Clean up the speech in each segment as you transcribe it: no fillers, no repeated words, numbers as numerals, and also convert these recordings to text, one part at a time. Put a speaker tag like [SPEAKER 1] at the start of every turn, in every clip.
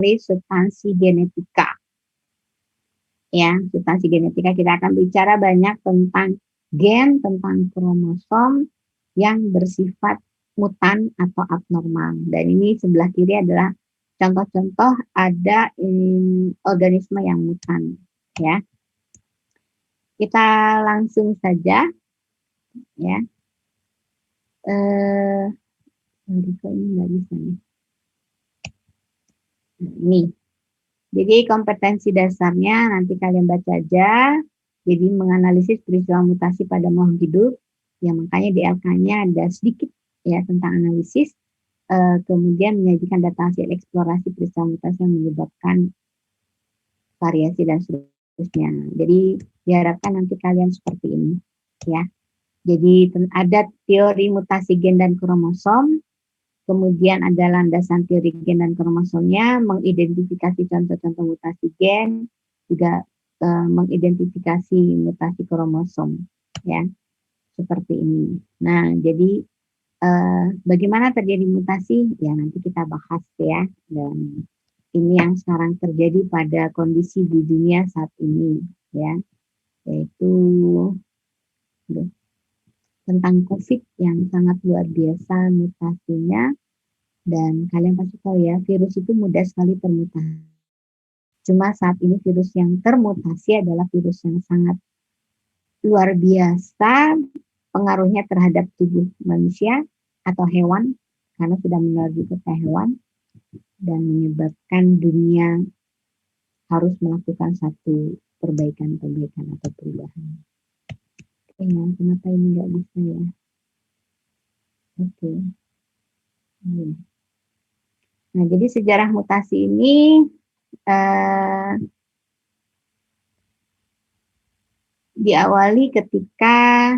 [SPEAKER 1] substansi genetika. Ya, substansi genetika kita akan bicara banyak tentang gen, tentang kromosom yang bersifat mutan atau abnormal. Dan ini sebelah kiri adalah contoh-contoh ada organisme yang mutan. Ya, kita langsung saja. Ya, ini nggak bisa nih. Nih. Jadi kompetensi dasarnya nanti kalian baca aja. Jadi menganalisis peristiwa mutasi pada makhluk hidup. Ya makanya di LK-nya ada sedikit ya tentang analisis. Kemudian menyajikan data hasil eksplorasi peristiwa mutasi yang menyebabkan variasi dan seterusnya. Jadi diharapkan nanti kalian seperti ini ya. Jadi ada teori mutasi gen dan kromosom. Kemudian ada landasan teori gen dan kromosomnya, mengidentifikasi contoh-contoh mutasi gen, juga mengidentifikasi mutasi kromosom, ya seperti ini. Nah, jadi bagaimana terjadi mutasi? Ya nanti kita bahas ya. Dan ini yang sekarang terjadi pada kondisi di dunia saat ini, ya, yaitu tentang COVID yang sangat luar biasa mutasinya. Dan kalian pasti tahu ya, virus itu mudah sekali termutasi. Cuma saat ini virus yang termutasi adalah virus yang sangat luar biasa pengaruhnya terhadap tubuh manusia atau hewan, karena sudah menular juga ke hewan, dan menyebabkan dunia harus melakukan satu perbaikan-perbaikan atau perubahan. Ya, kenapa ini nggak bisa ya? Oke. Nah, jadi sejarah mutasi ini diawali ketika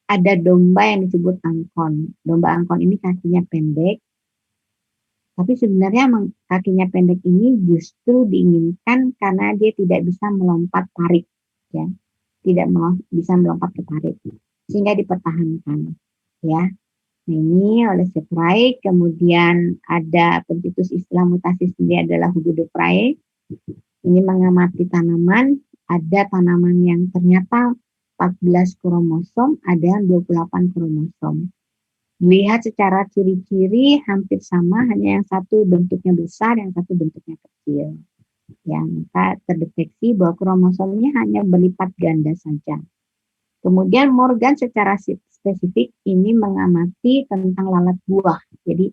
[SPEAKER 1] ada domba yang disebut angkon. Domba angkon ini kakinya pendek, tapi sebenarnya kakinya pendek ini justru diinginkan karena dia tidak bisa melompat parit, ya, tidak bisa melompat ke parit, sehingga dipertahankan, ya. Nah, ini oleh Seprey, kemudian ada pencetus istilah mutasi sendiri adalah Hugo de Praet. Ini mengamati tanaman, ada tanaman yang ternyata 14 kromosom, ada yang 28 kromosom. Lihat secara ciri-ciri hampir sama, hanya yang satu bentuknya besar, yang satu bentuknya kecil. Ya, maka terdeteksi bahwa kromosomnya hanya berlipat ganda saja. Kemudian Morgan secara spesifik ini mengamati tentang lalat buah. Jadi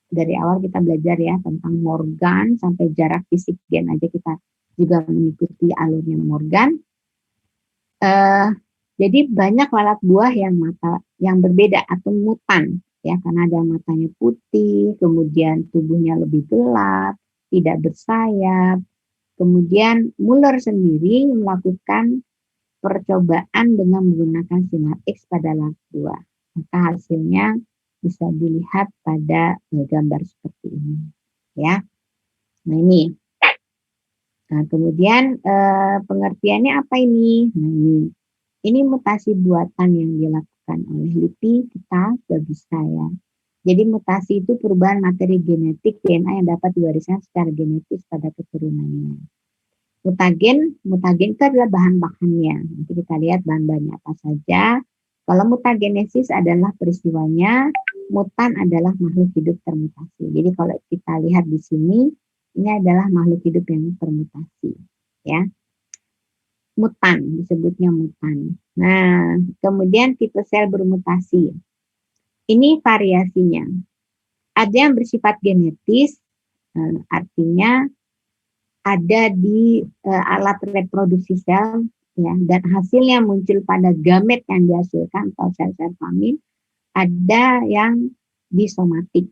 [SPEAKER 1] dari awal kita belajar ya tentang Morgan sampai jarak fisik gen aja kita juga mengikuti alurnya Morgan. Jadi banyak lalat buah yang berbeda atau mutan ya, karena ada matanya putih, kemudian tubuhnya lebih gelap, tidak bersayap. Kemudian Muller sendiri melakukan percobaan dengan menggunakan sinar X pada lalat buah. Maka hasilnya bisa dilihat pada gambar seperti ini ya. Nah ini. Nah kemudian pengertiannya apa ini? Nah ini mutasi buatan yang dilakukan oleh LIPI kita sudah bisa ya. Jadi mutasi itu perubahan materi genetik DNA yang dapat diwariskan secara genetis pada keturunannya. Mutagen itu adalah bahan-bahannya. Nanti kita lihat bahan-bahannya apa saja. Kalau mutagenesis adalah peristiwanya, mutan adalah makhluk hidup termutasi. Jadi kalau kita lihat di sini, ini adalah makhluk hidup yang termutasi, ya. Mutan, disebutnya mutan. Nah, kemudian tipe sel bermutasi. Ini variasinya. Ada yang bersifat genetis, artinya ada di alat reproduksi sel, ya, dan hasilnya muncul pada gamet yang dihasilkan atau sel-sel kelamin. Ada yang di somatik,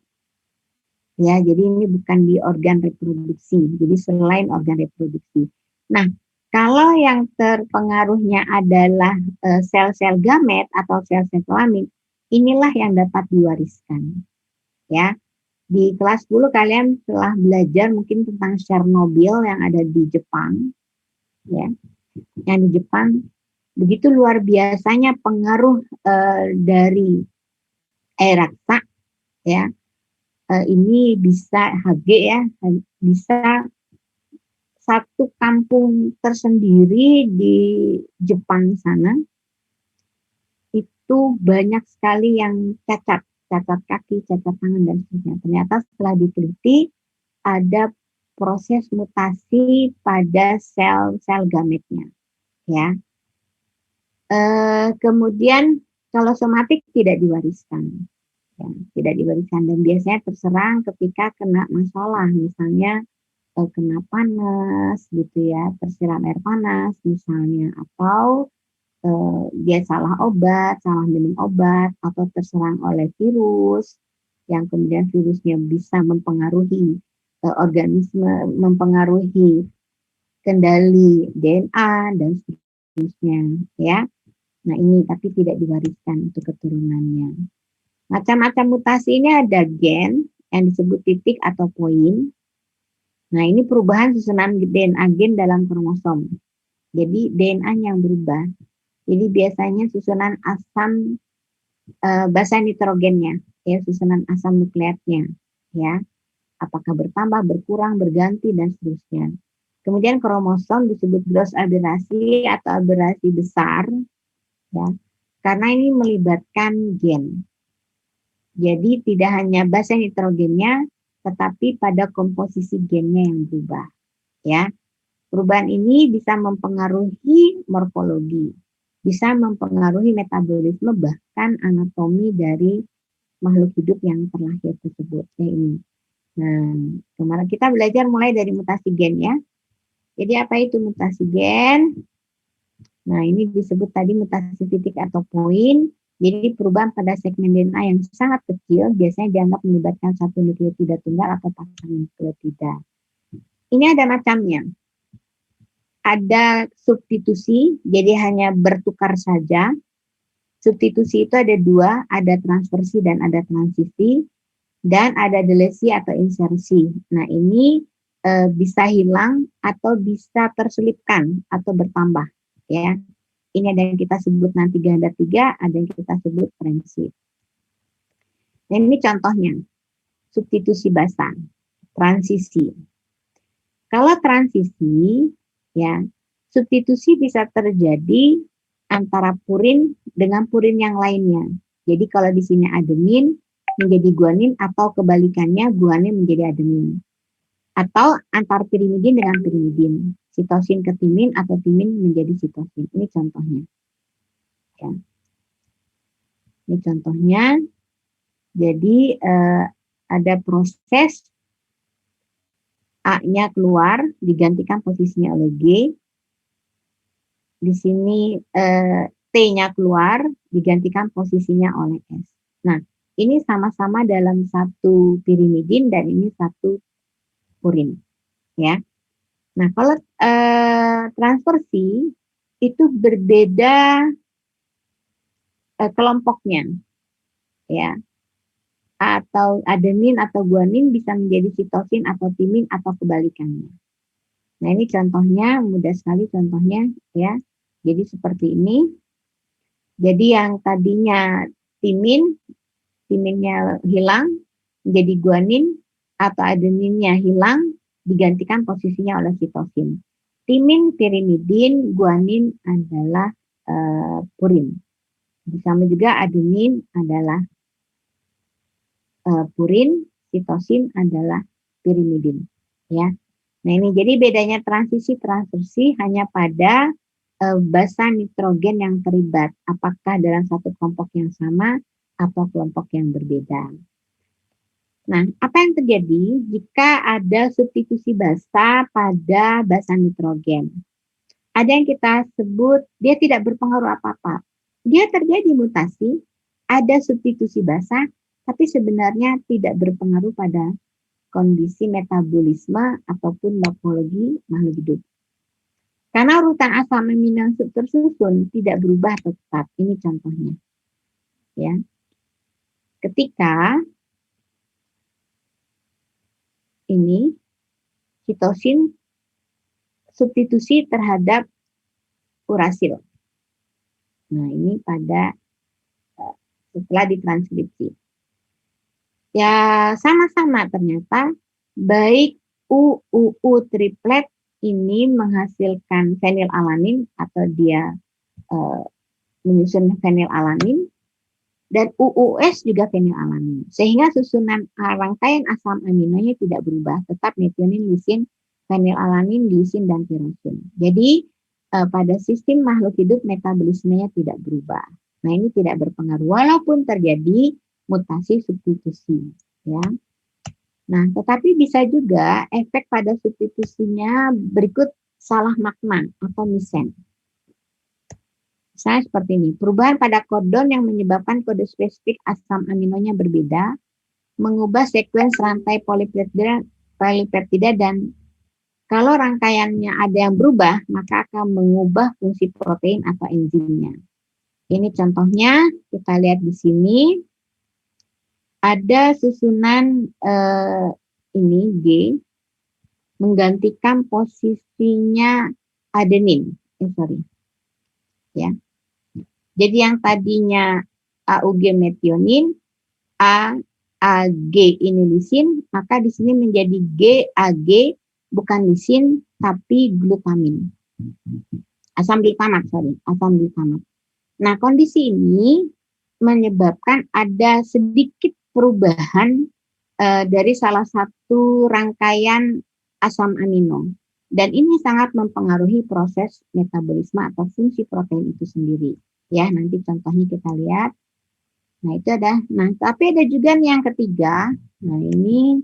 [SPEAKER 1] ya. Jadi ini bukan di organ reproduksi. Jadi selain organ reproduksi. Nah, kalau yang terpengaruhnya adalah sel-sel gamet atau sel-sel kelamin, inilah yang dapat diwariskan. Ya, di kelas 10 kalian telah belajar mungkin tentang Chernobyl yang ada di Jepang, ya. Yang di Jepang begitu luar biasanya pengaruh dari air raksa, ya. ini bisa Hg ya, bisa satu kampung tersendiri di Jepang sana, itu banyak sekali yang cacat kaki, cacat tangan, dan seterusnya. Ternyata setelah diteliti, ada proses mutasi pada sel-sel gametnya. Ya. Kemudian kalau somatik tidak diwariskan. Ya, tidak diwariskan, dan biasanya terserang ketika kena masalah, misalnya kena panas gitu ya, tersiram air panas misalnya, atau dia salah obat, salah minum obat, atau terserang oleh virus, yang kemudian virusnya bisa mempengaruhi organisme, mempengaruhi kendali DNA dan seterusnya, ya. Nah ini tapi tidak diwariskan untuk keturunannya. Macam-macam mutasi ini ada gen yang disebut titik atau poin. Nah ini perubahan susunan DNA gen dalam kromosom. Jadi DNA yang berubah. Jadi biasanya susunan asam basa nitrogennya, ya, susunan asam nukleatnya, ya, apakah bertambah, berkurang, berganti, dan seterusnya. Kemudian kromosom disebut gross aberrasi atau aberrasi besar, ya, karena ini melibatkan gen. Jadi tidak hanya basa nitrogennya, tetapi pada komposisi gennya yang berubah, ya. Perubahan ini bisa mempengaruhi morfologi, bisa mempengaruhi metabolisme, bahkan anatomi dari makhluk hidup yang terlahir tersebut. Ini. Nah, kemarin kita belajar mulai dari mutasi gen ya. Jadi apa itu mutasi gen? Nah, ini disebut tadi mutasi titik atau poin. Jadi perubahan pada segmen DNA yang sangat kecil biasanya dianggap melibatkan satu nukleotida tunggal atau pasangan nukleotida. Ini ada macamnya. Ada substitusi, jadi hanya bertukar saja. Substitusi itu ada dua, ada transversi dan ada transisi, dan ada delesi atau insersi. Nah ini bisa hilang atau bisa terselipkan atau bertambah. Ya, ini ada yang kita sebut nanti ganda 3, ada yang kita sebut prinsip. Nah ini contohnya, substitusi basa, transisi. Kalau transisi, ya, substitusi bisa terjadi antara purin dengan purin yang lainnya. Jadi kalau di sini adenin menjadi guanin, atau kebalikannya guanin menjadi adenin. Atau antar pirimidin dengan pirimidin. Sitosin ke timin atau timin menjadi sitosin. Ini contohnya. Ya. Ini contohnya. Jadi ada proses A-nya keluar, digantikan posisinya oleh G. Di sini T-nya keluar, digantikan posisinya oleh S. Nah, ini sama-sama dalam satu pirimidin dan ini satu purin. Ya. Nah, kalau transversi itu berbeda kelompoknya. Ya. Atau adenin atau guanin bisa menjadi sitosin atau timin atau kebalikannya. Nah, ini contohnya, mudah sekali contohnya ya. Jadi seperti ini. Jadi yang tadinya timinnya hilang menjadi guanin, atau adeninnya hilang digantikan posisinya oleh sitosin. Timin pirimidin, guanin adalah purin. Sama juga adenin adalah purin, sitosin adalah pirimidin. Ya. Nah ini jadi bedanya transisi hanya pada basa nitrogen yang terlibat, apakah dalam satu kelompok yang sama atau kelompok yang berbeda. Nah, apa yang terjadi jika ada substitusi basa pada basa nitrogen? Ada yang kita sebut dia tidak berpengaruh apa-apa. Dia terjadi mutasi, ada substitusi basa, tapi sebenarnya tidak berpengaruh pada kondisi metabolisme ataupun morfologi makhluk hidup. Karena urutan asam amino yang tersusun tidak berubah tetap. Ini contohnya. Ya. Ketika ini sitosin substitusi terhadap urasil. Nah, ini pada setelah ditranskripsi. Ya sama-sama ternyata baik UUU triplet ini menghasilkan fenilalanin atau dia eh, menyusun fenilalanin dan UUS juga fenilalanin. Sehingga susunan rangkaian asam aminonya tidak berubah, tetap metionin, lisin, fenilalanin, lisin dan tirosin. Jadi pada sistem makhluk hidup metabolismenya tidak berubah. Nah, ini tidak berpengaruh walaupun terjadi mutasi substitusi, ya. Nah, tetapi bisa juga efek pada substitusinya berikut salah makna atau misen. Misalnya seperti ini, perubahan pada kodon yang menyebabkan kode spesifik asam aminonya berbeda, mengubah sekuens rantai polipeptida dan kalau rangkaiannya ada yang berubah, maka akan mengubah fungsi protein atau enzimnya. Ini contohnya, kita lihat di sini, ada susunan ini G, menggantikan posisinya adenin. Ya. Jadi yang tadinya AUG metionin, AG ini lisin, maka di sini menjadi GAG bukan lisin tapi glutamin. Asam glutamat. Nah, kondisi ini menyebabkan ada sedikit perubahan dari salah satu rangkaian asam amino. Dan ini sangat mempengaruhi proses metabolisme atau fungsi protein itu sendiri. Ya, nanti contohnya kita lihat. Nah, itu ada. Nah, tapi ada juga nih yang ketiga. Nah, ini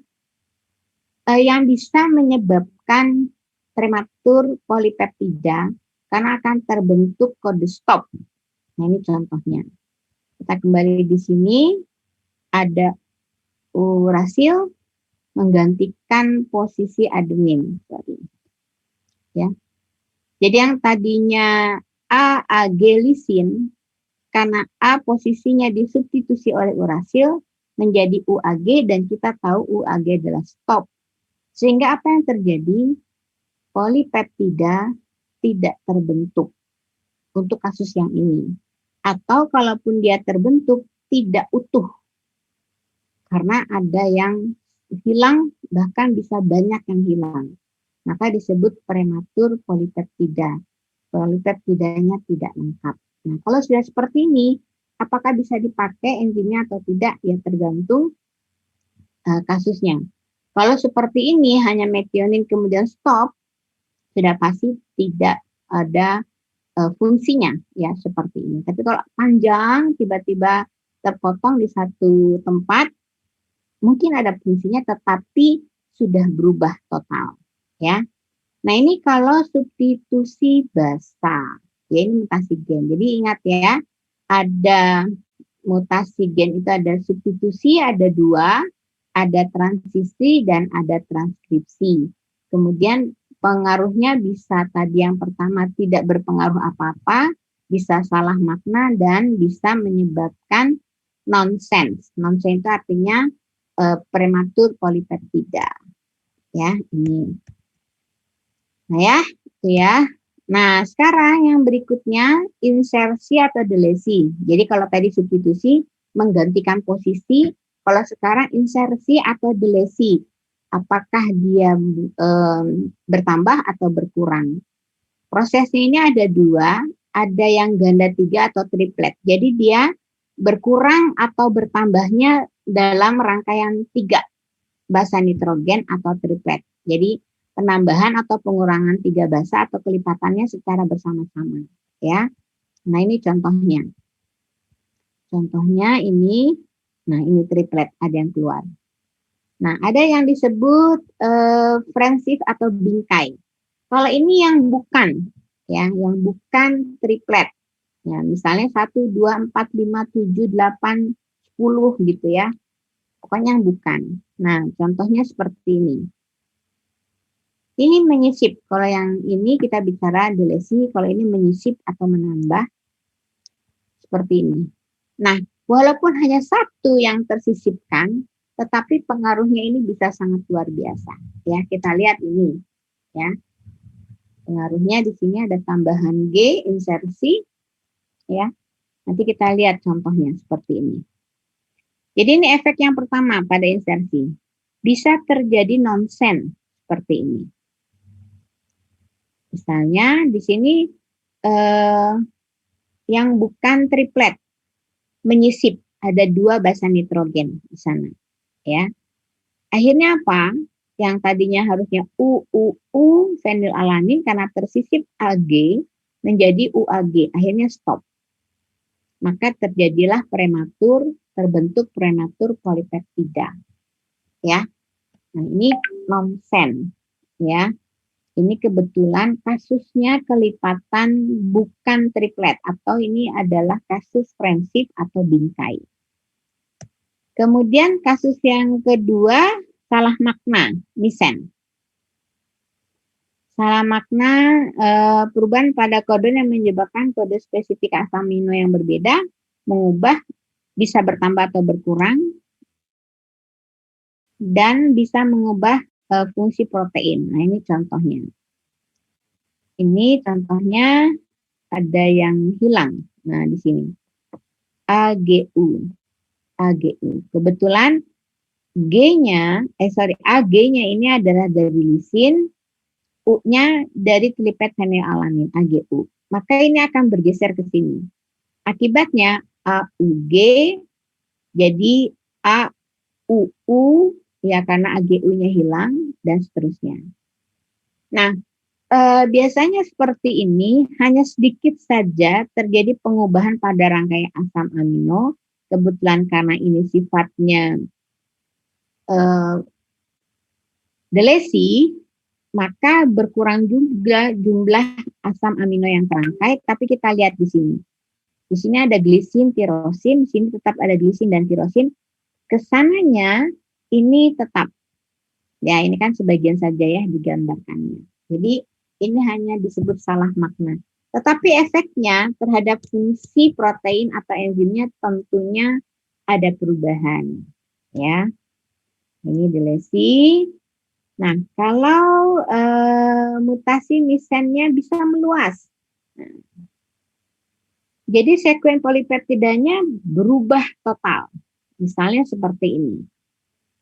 [SPEAKER 1] yang bisa menyebabkan prematur polipeptida karena akan terbentuk kode stop. Nah, ini contohnya. Kita kembali di sini. Ada urasil menggantikan posisi adenin. Ya. Jadi yang tadinya AAG lisin, karena A posisinya disubstitusi oleh urasil menjadi UAG dan kita tahu UAG adalah stop. Sehingga apa yang terjadi? Polipeptida tidak terbentuk untuk kasus yang ini. Atau kalaupun dia terbentuk, tidak utuh. Karena ada yang hilang, bahkan bisa banyak yang hilang. Maka disebut prematur polipeptida. Polipeptidanya tidak lengkap. Nah, kalau sudah seperti ini, apakah bisa dipakai enzimnya atau tidak? Ya tergantung kasusnya. Kalau seperti ini hanya metionin kemudian stop, sudah pasti tidak ada fungsinya ya seperti ini. Tapi kalau panjang tiba-tiba terpotong di satu tempat, mungkin ada fungsinya tetapi sudah berubah total ya. Nah, ini kalau substitusi basa, ya ini mutasi gen. Jadi ingat ya, ada mutasi gen itu ada substitusi, ada dua, ada transisi dan ada transkripsi. Kemudian pengaruhnya bisa tadi yang pertama tidak berpengaruh apa-apa, bisa salah makna dan bisa menyebabkan nonsense. Nonsense itu artinya prematur polipeptida. Ya, ini. Nah ya, itu ya. Nah, sekarang yang berikutnya insersi atau delesi. Jadi kalau tadi substitusi menggantikan posisi, kalau sekarang insersi atau delesi. Apakah dia bertambah atau berkurang? Prosesnya ini ada dua, ada yang ganda tiga atau triplet. Jadi dia berkurang atau bertambahnya dalam rangkaian tiga basa nitrogen atau triplet. Jadi penambahan atau pengurangan tiga basa atau kelipatannya secara bersama-sama ya. Nah, ini contohnya. Contohnya ini, nah ini triplet ada yang keluar. Nah, ada yang disebut friendship atau bingkai. Kalau ini yang bukan ya, yang bukan triplet. Ya, misalnya 1 2 4 5 7 8 10 gitu ya. Pokoknya yang bukan. Nah, contohnya seperti ini. Ini menyisip. Kalau yang ini kita bicara delesi, kalau ini menyisip atau menambah seperti ini. Nah, walaupun hanya satu yang tersisipkan, tetapi pengaruhnya ini bisa sangat luar biasa. Ya, kita lihat ini. Ya, pengaruhnya di sini ada tambahan G, insersi. Ya, nanti kita lihat contohnya seperti ini. Jadi ini efek yang pertama pada insersi. Bisa terjadi nonsen seperti ini. Misalnya di sini yang bukan triplet menyisip, ada 2 basa nitrogen di sana, ya. Akhirnya apa? Yang tadinya harusnya UUU fenilalanin karena tersisip Ag menjadi UAG, akhirnya stop. Maka terjadilah terbentuk prematur polipeptida. Ya. Nah, ini nonsen, ya. Ini kebetulan kasusnya kelipatan bukan triplet atau ini adalah kasus friendship atau bingkai. Kemudian kasus yang kedua, salah makna, misen. Salah makna perubahan pada kode yang menyebabkan kode spesifik asam amino yang berbeda mengubah, bisa bertambah atau berkurang, dan bisa mengubah fungsi protein. Nah, ini contohnya. Ini contohnya ada yang hilang. Nah, di sini. AGU. Kebetulan AG-nya ini adalah dari lisin, U-nya dari triplet fenilalanin, AGU. Maka ini akan bergeser ke sini. Akibatnya AUG jadi AUU, ya karena AGU-nya hilang, dan seterusnya. Nah, biasanya seperti ini hanya sedikit saja terjadi pengubahan pada rangkaian asam amino. Kebetulan karena ini sifatnya delesi, maka berkurang juga jumlah asam amino yang terangkai. Tapi kita lihat di sini. Di sini ada glisin, tirosin, di sini tetap ada glisin dan tirosin. Kesananya ini tetap. Ya, ini kan sebagian saja ya digambarkannya. Jadi ini hanya disebut salah makna. Tetapi efeknya terhadap fungsi protein atau enzimnya tentunya ada perubahan. Ya, ini delesi. Nah, kalau mutasi misennya bisa meluas. Nah, jadi sekuen polipeptidanya berubah total. Misalnya seperti ini.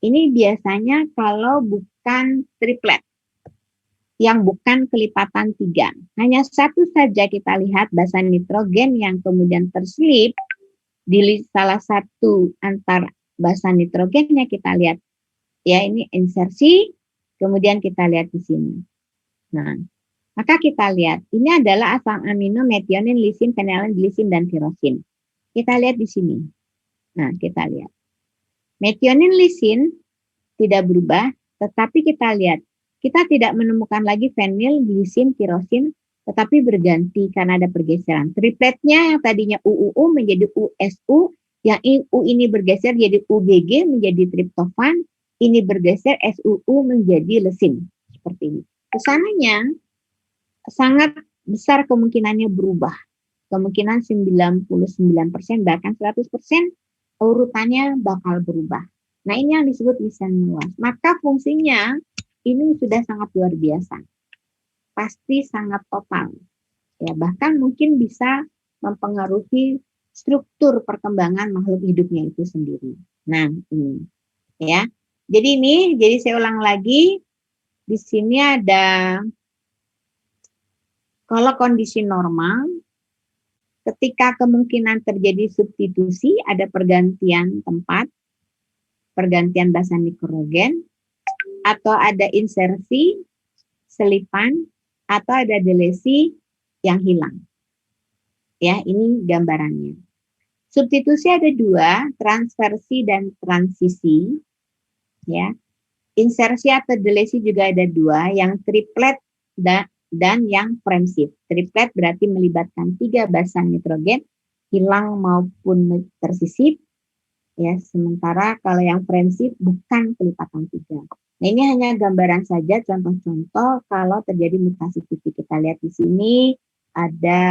[SPEAKER 1] Ini biasanya kalau bukan triplet, yang bukan kelipatan 3. Hanya satu saja kita lihat basa nitrogen yang kemudian terselip di salah satu antar basa nitrogennya, kita lihat. Ya, ini insersi, kemudian kita lihat di sini. Nah, maka kita lihat, ini adalah asam amino metionin, lisin, fenilalanin, glisin, dan tirosin. Kita lihat di sini. Nah, kita lihat. Metionin, lisin tidak berubah, tetapi kita lihat, kita tidak menemukan lagi fenil, glisin, tirosin, tetapi berganti karena ada pergeseran. Tripletnya yang tadinya UUU menjadi USU, yang U ini bergeser jadi UGG menjadi triptofan, ini bergeser SUU menjadi lesin. Seperti ini. Kesananya sangat besar kemungkinannya berubah. Kemungkinan 99% bahkan 100% urutannya bakal berubah. Nah, ini yang disebut misen meluas. Maka fungsinya ini sudah sangat luar biasa. Pasti sangat total. Ya, bahkan mungkin bisa mempengaruhi struktur perkembangan makhluk hidupnya itu sendiri. Nah, ini ya. Jadi saya ulang lagi. Di sini ada kalau kondisi normal, ketika kemungkinan terjadi substitusi, ada pergantian tempat, pergantian basa nitrogen, atau ada insersi, selipan, atau ada delesi yang hilang. Ya, ini gambarannya. Substitusi ada 2, transversi dan transisi. Ya, insersi atau delesi juga ada 2, yang triplet dan yang friendship. Triplet berarti melibatkan 3 basa nitrogen, hilang maupun tersisip. Ya, sementara kalau yang friendship bukan kelipatan 3. Nah, ini hanya gambaran saja, contoh-contoh kalau terjadi mutasi titik. Kita lihat di sini ada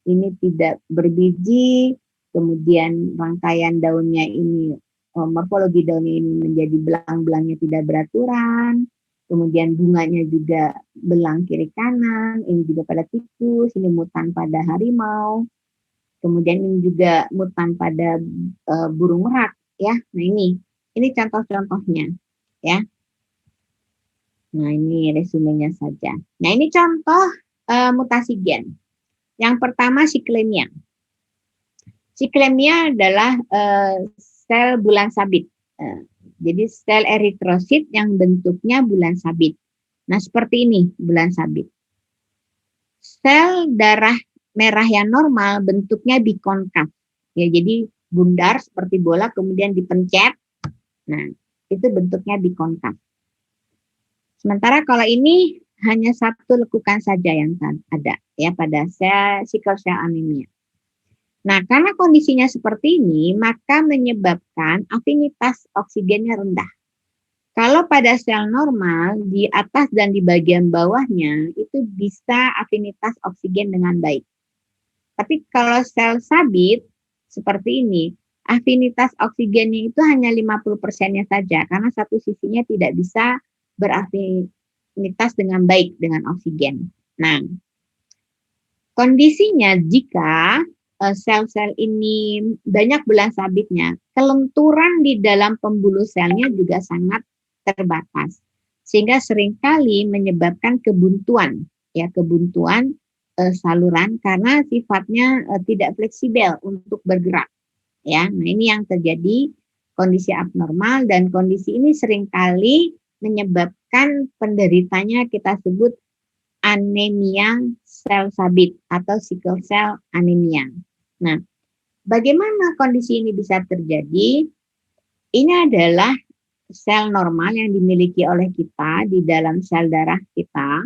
[SPEAKER 1] ini tidak berbiji, kemudian rangkaian daunnya ini, morfologi daunnya ini menjadi belang-belangnya tidak beraturan, kemudian bunganya juga belang kiri kanan, ini juga pada tikus, ini mutan pada harimau. Kemudian ini juga mutan pada burung merak ya. Nah ini contoh-contohnya ya. Nah ini resumenya saja. Nah ini contoh mutasi gen. Yang pertama siklemia. Siklemia adalah sel bulan sabit. Jadi sel eritrosit yang bentuknya bulan sabit. Nah seperti ini bulan sabit. Sel darah merah yang normal bentuknya bikonkav. Ya, jadi bundar seperti bola kemudian dipencet. Nah, itu bentuknya bikonkav. Sementara kalau ini hanya satu lekukan saja yang ada ya pada sel sickle cell anemia. Nah, karena kondisinya seperti ini, maka menyebabkan afinitas oksigennya rendah. Kalau pada sel normal, di atas dan di bagian bawahnya, itu bisa afinitas oksigen dengan baik. Tapi kalau sel sabit, seperti ini, afinitas oksigennya itu hanya 50%-nya saja, karena satu sisinya tidak bisa berafinitas dengan baik dengan oksigen. Nah, kondisinya jika sel-sel ini banyak bulan sabitnya, kelenturan di dalam pembuluh selnya juga sangat terbatas, sehingga seringkali menyebabkan kebuntuan saluran karena sifatnya tidak fleksibel untuk bergerak. Ya, nah ini yang terjadi kondisi abnormal dan kondisi ini seringkali menyebabkan penderitanya kita sebut anemia sel sabit atau sickle cell anemia. Nah, bagaimana kondisi ini bisa terjadi? Ini adalah sel normal yang dimiliki oleh kita di dalam sel darah kita.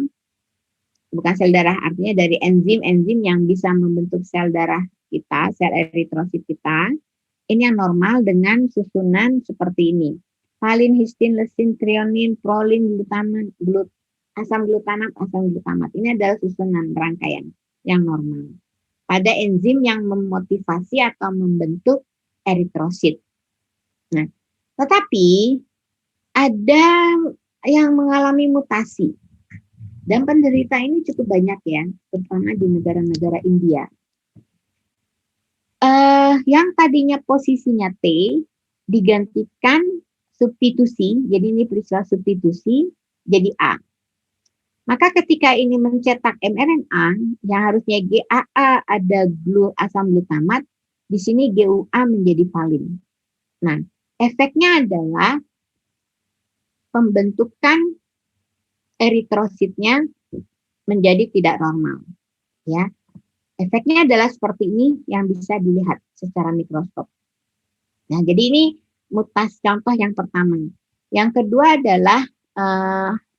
[SPEAKER 1] Bukan sel darah, artinya dari enzim-enzim yang bisa membentuk sel darah kita, sel eritrosit kita. Ini yang normal dengan susunan seperti ini. Valin, histin, leusin, trionin, prolin, glutamat, asam glutamat. Ini adalah susunan rangkaian yang normal pada enzim yang memotivasi atau membentuk eritrosit. Nah, tetapi ada yang mengalami mutasi. Dan penderita ini cukup banyak ya, terutama di negara-negara India. Yang tadinya posisinya T digantikan substitusi, jadi ini peristiwa substitusi jadi A. Maka ketika ini mencetak mRNA yang harusnya GAA ada asam glutamat, di sini GUA menjadi valin. Nah, efeknya adalah pembentukan eritrositnya menjadi tidak normal. Ya, efeknya adalah seperti ini yang bisa dilihat secara mikroskop. Nah, jadi ini mutasi contoh yang pertama. Yang kedua adalah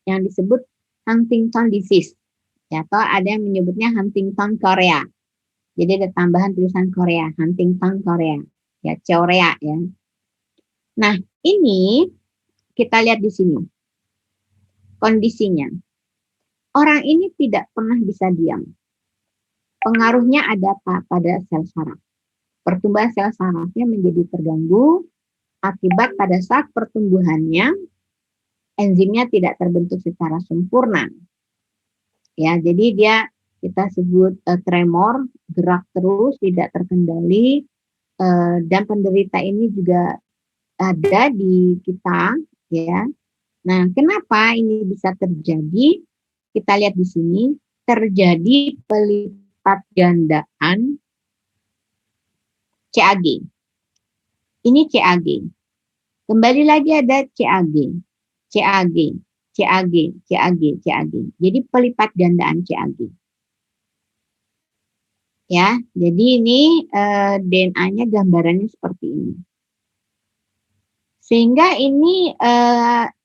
[SPEAKER 1] yang disebut Huntington disease, ya, atau ada yang menyebutnya Huntington Korea. Jadi ada tambahan tulisan Korea, Huntington Korea, ya, Korea ya. Nah, ini kita lihat di sini kondisinya. Orang ini tidak pernah bisa diam. Pengaruhnya ada pada sel saraf. Pertumbuhan sel sarafnya menjadi terganggu akibat pada saat pertumbuhannya enzimnya tidak terbentuk secara sempurna. Ya, jadi dia kita sebut tremor, gerak terus, tidak terkendali, dan penderita ini juga ada di kita, ya. Nah, kenapa ini bisa terjadi? Kita lihat di sini, terjadi pelipat gandaan CAG. Ini CAG. Kembali lagi ada CAG. Jadi pelipat gandaan CAG. Ya, jadi ini DNA-nya gambarannya seperti ini. Sehingga ini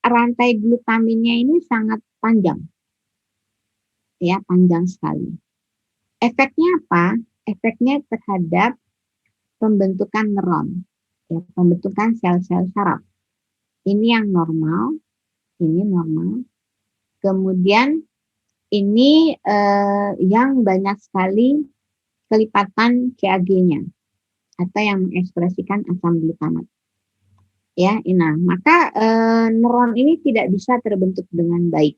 [SPEAKER 1] rantai glutaminnya ini sangat panjang. Ya, panjang sekali. Efeknya apa? Efeknya terhadap pembentukan neuron, ya, pembentukan sel-sel saraf. Ini yang normal, ini normal. Kemudian ini yang banyak sekali kelipatan CAG-nya atau yang mengekspresikan asam glutamat. Ya, nah, maka neuron ini tidak bisa terbentuk dengan baik.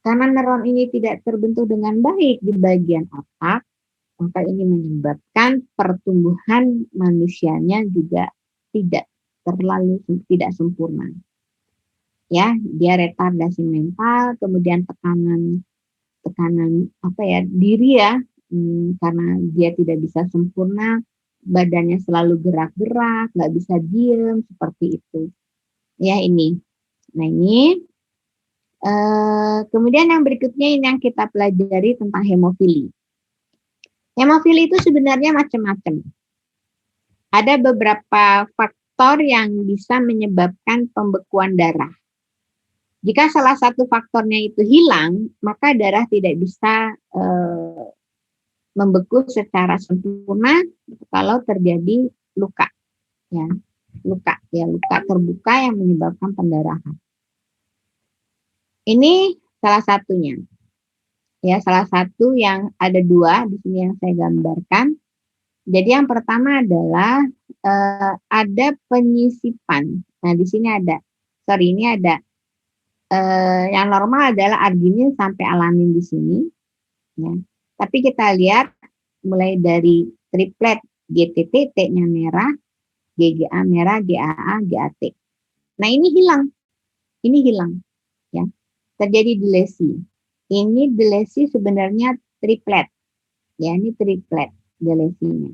[SPEAKER 1] Karena neuron ini tidak terbentuk dengan baik di bagian otak, maka ini menyebabkan pertumbuhan manusianya juga tidak tidak sempurna. Ya, dia retardasi mental, kemudian tekanan diri ya, karena dia tidak bisa sempurna, badannya selalu gerak-gerak, nggak bisa diem seperti itu. Ya ini. Nah ini kemudian yang berikutnya ini yang kita pelajari tentang hemofili. Hemofili itu sebenarnya macam-macam. Ada beberapa faktor yang bisa menyebabkan pembekuan darah. Jika salah satu faktornya itu hilang, maka darah tidak bisa membeku secara sempurna kalau terjadi luka. Ya, luka terbuka yang menyebabkan pendarahan. Ini salah satunya. Ya, salah satu yang ada dua di sini yang saya gambarkan. Jadi yang pertama adalah ada penyisipan. Nah, di sini ada, ini ada yang normal adalah arginin sampai alanin di sini. Ya. Tapi kita lihat mulai dari triplet GTT, T-nya merah, GGA merah, GAA, GAT. Nah ini hilang, ya. Terjadi delesi. Ini delesi sebenarnya triplet, ya ini triplet delesinya.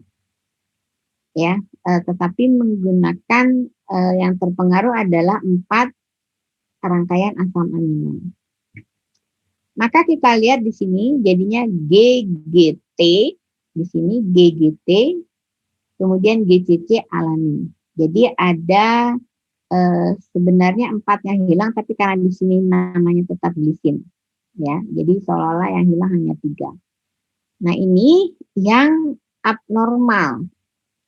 [SPEAKER 1] Ya, tetapi menggunakan yang terpengaruh adalah 4 rangkaian asam amino. Maka kita lihat di sini jadinya GGT, di sini GGT, kemudian GCC alanin. Jadi ada sebenarnya 4 yang hilang, tapi karena di sini namanya tetap glisin, ya. Jadi seolah-olah yang hilang hanya 3. Nah ini yang abnormal,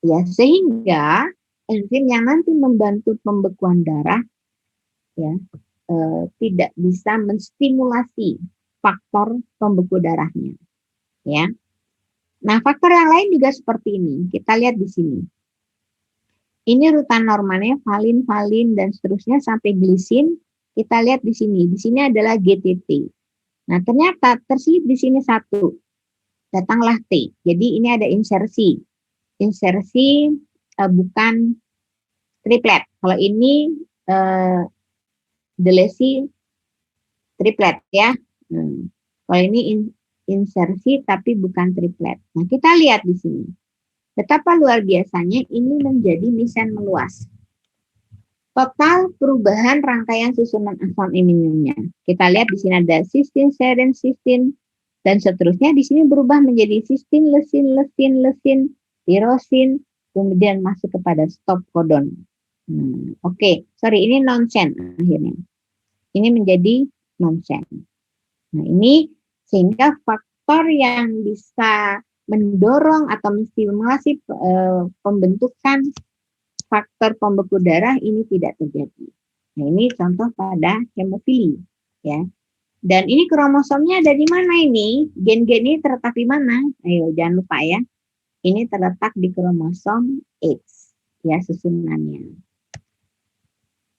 [SPEAKER 1] ya, sehingga enzim yang nanti membantu pembekuan darah, ya, tidak bisa menstimulasi faktor pembeku darahnya, ya. Nah, faktor yang lain juga seperti ini. Kita lihat di sini. Ini rutan normalnya valin, dan seterusnya sampai glisin. Kita lihat di sini. Di sini adalah GTT. Nah, ternyata terselip di sini 1. Datanglah T. Jadi ini ada insersi. Insersi bukan triplet. Kalau ini delesi triplet ya. Kalau ini insersi tapi bukan triplet. Nah, kita lihat di sini. Betapa luar biasanya ini menjadi misan meluas. Total perubahan rangkaian susunan asam aminonya. Kita lihat di sini ada cysteine, serine, cysteine, dan seterusnya. Di sini berubah menjadi cysteine, leucine, tyrosin, kemudian masuk kepada stop codon. Oke. Sorry, ini nonsense akhirnya. Ini menjadi nonsense. Nah, ini sehingga faktor yang bisa mendorong atau menstimulasi pembentukan faktor pembeku darah ini tidak terjadi. Nah, ini contoh pada hemofili, ya. Dan ini kromosomnya ada di mana ini? Gen-gen ini terletak di mana? Ayo, jangan lupa ya. Ini terletak di kromosom X, ya, susunannya.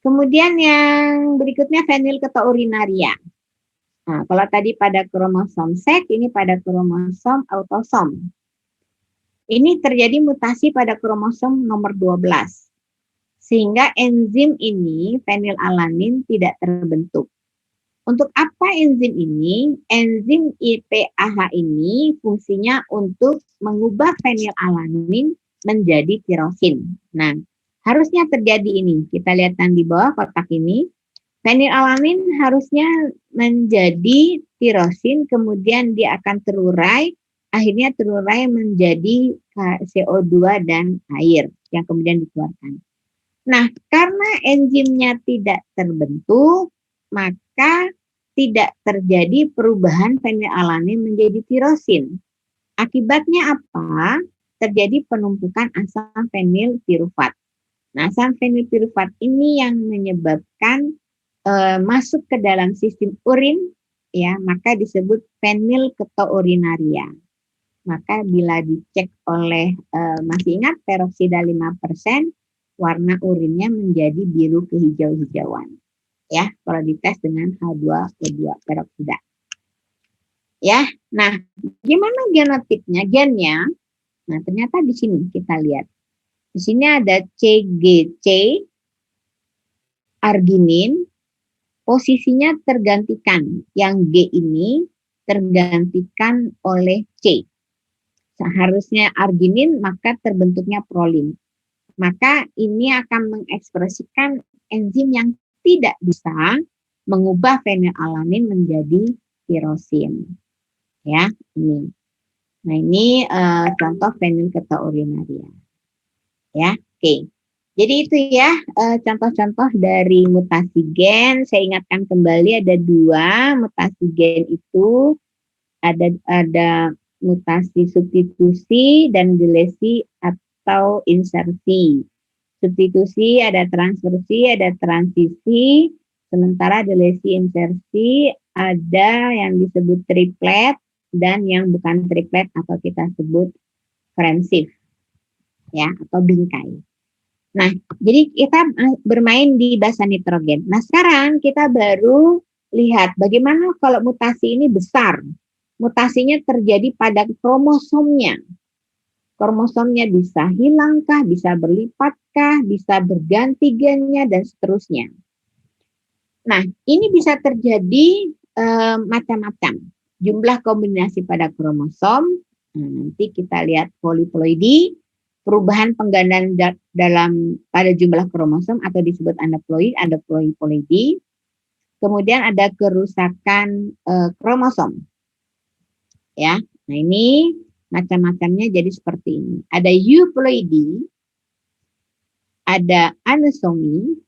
[SPEAKER 1] Kemudian yang berikutnya fenilketourinaria. Nah, kalau tadi pada kromosom seks, ini pada kromosom autosom. Ini terjadi mutasi pada kromosom nomor 12. Sehingga enzim ini, fenilalanin, tidak terbentuk. Untuk apa enzim ini? Enzim IPAH ini fungsinya untuk mengubah fenilalanin menjadi tirosin. Nah, harusnya terjadi ini. Kita lihat di bawah kotak ini. Fenilalanin harusnya menjadi tirosin, kemudian dia akan terurai, akhirnya terurai menjadi CO2 dan air yang kemudian dikeluarkan. Nah, karena enzimnya tidak terbentuk, maka tidak terjadi perubahan fenilalanin menjadi tirosin. Akibatnya apa? Terjadi penumpukan asam fenilpirufat. Nah, asam fenilpirufat ini yang menyebabkan masuk ke dalam sistem urin, ya, maka disebut fenilketourinaria. Maka bila dicek oleh masih ingat peroksida 5%, warna urinnya menjadi biru kehijau-hijauan. Ya, kalau dites dengan H2O2 peroksida. Ya, nah gimana genotipnya, gennya? Nah ternyata di sini kita lihat. Di sini ada CGC, arginin, posisinya tergantikan. Yang G ini tergantikan oleh C. Seharusnya arginin, maka terbentuknya prolin. Maka ini akan mengekspresikan enzim yang tidak bisa mengubah fenilalanin menjadi tirosin. Ya, ini. Nah, ini contoh fenilketourinaria. Ya, oke. Jadi itu ya contoh-contoh dari mutasi gen. Saya ingatkan kembali ada 2 mutasi gen itu, ada mutasi substitusi dan delesi atau insersi. Substitusi ada transversi, ada transisi, sementara delesi insersi ada yang disebut triplet dan yang bukan triplet atau kita sebut friendship ya atau bingkai. Nah, jadi kita bermain di basa nitrogen. Nah, sekarang kita baru lihat bagaimana kalau mutasi ini besar. Mutasinya terjadi pada kromosomnya. Kromosomnya bisa hilangkah, bisa berlipatkah, bisa berganti gennya, dan seterusnya. Nah, ini bisa terjadi macam-macam. Jumlah kombinasi pada kromosom, nanti kita lihat poliploidi, perubahan penggandaan dalam pada jumlah kromosom atau disebut aneuploid, ada poliploidi. Kemudian ada kerusakan kromosom. Ya, nah ini macam-macamnya jadi seperti ini. Ada euploidi, ada anesomi,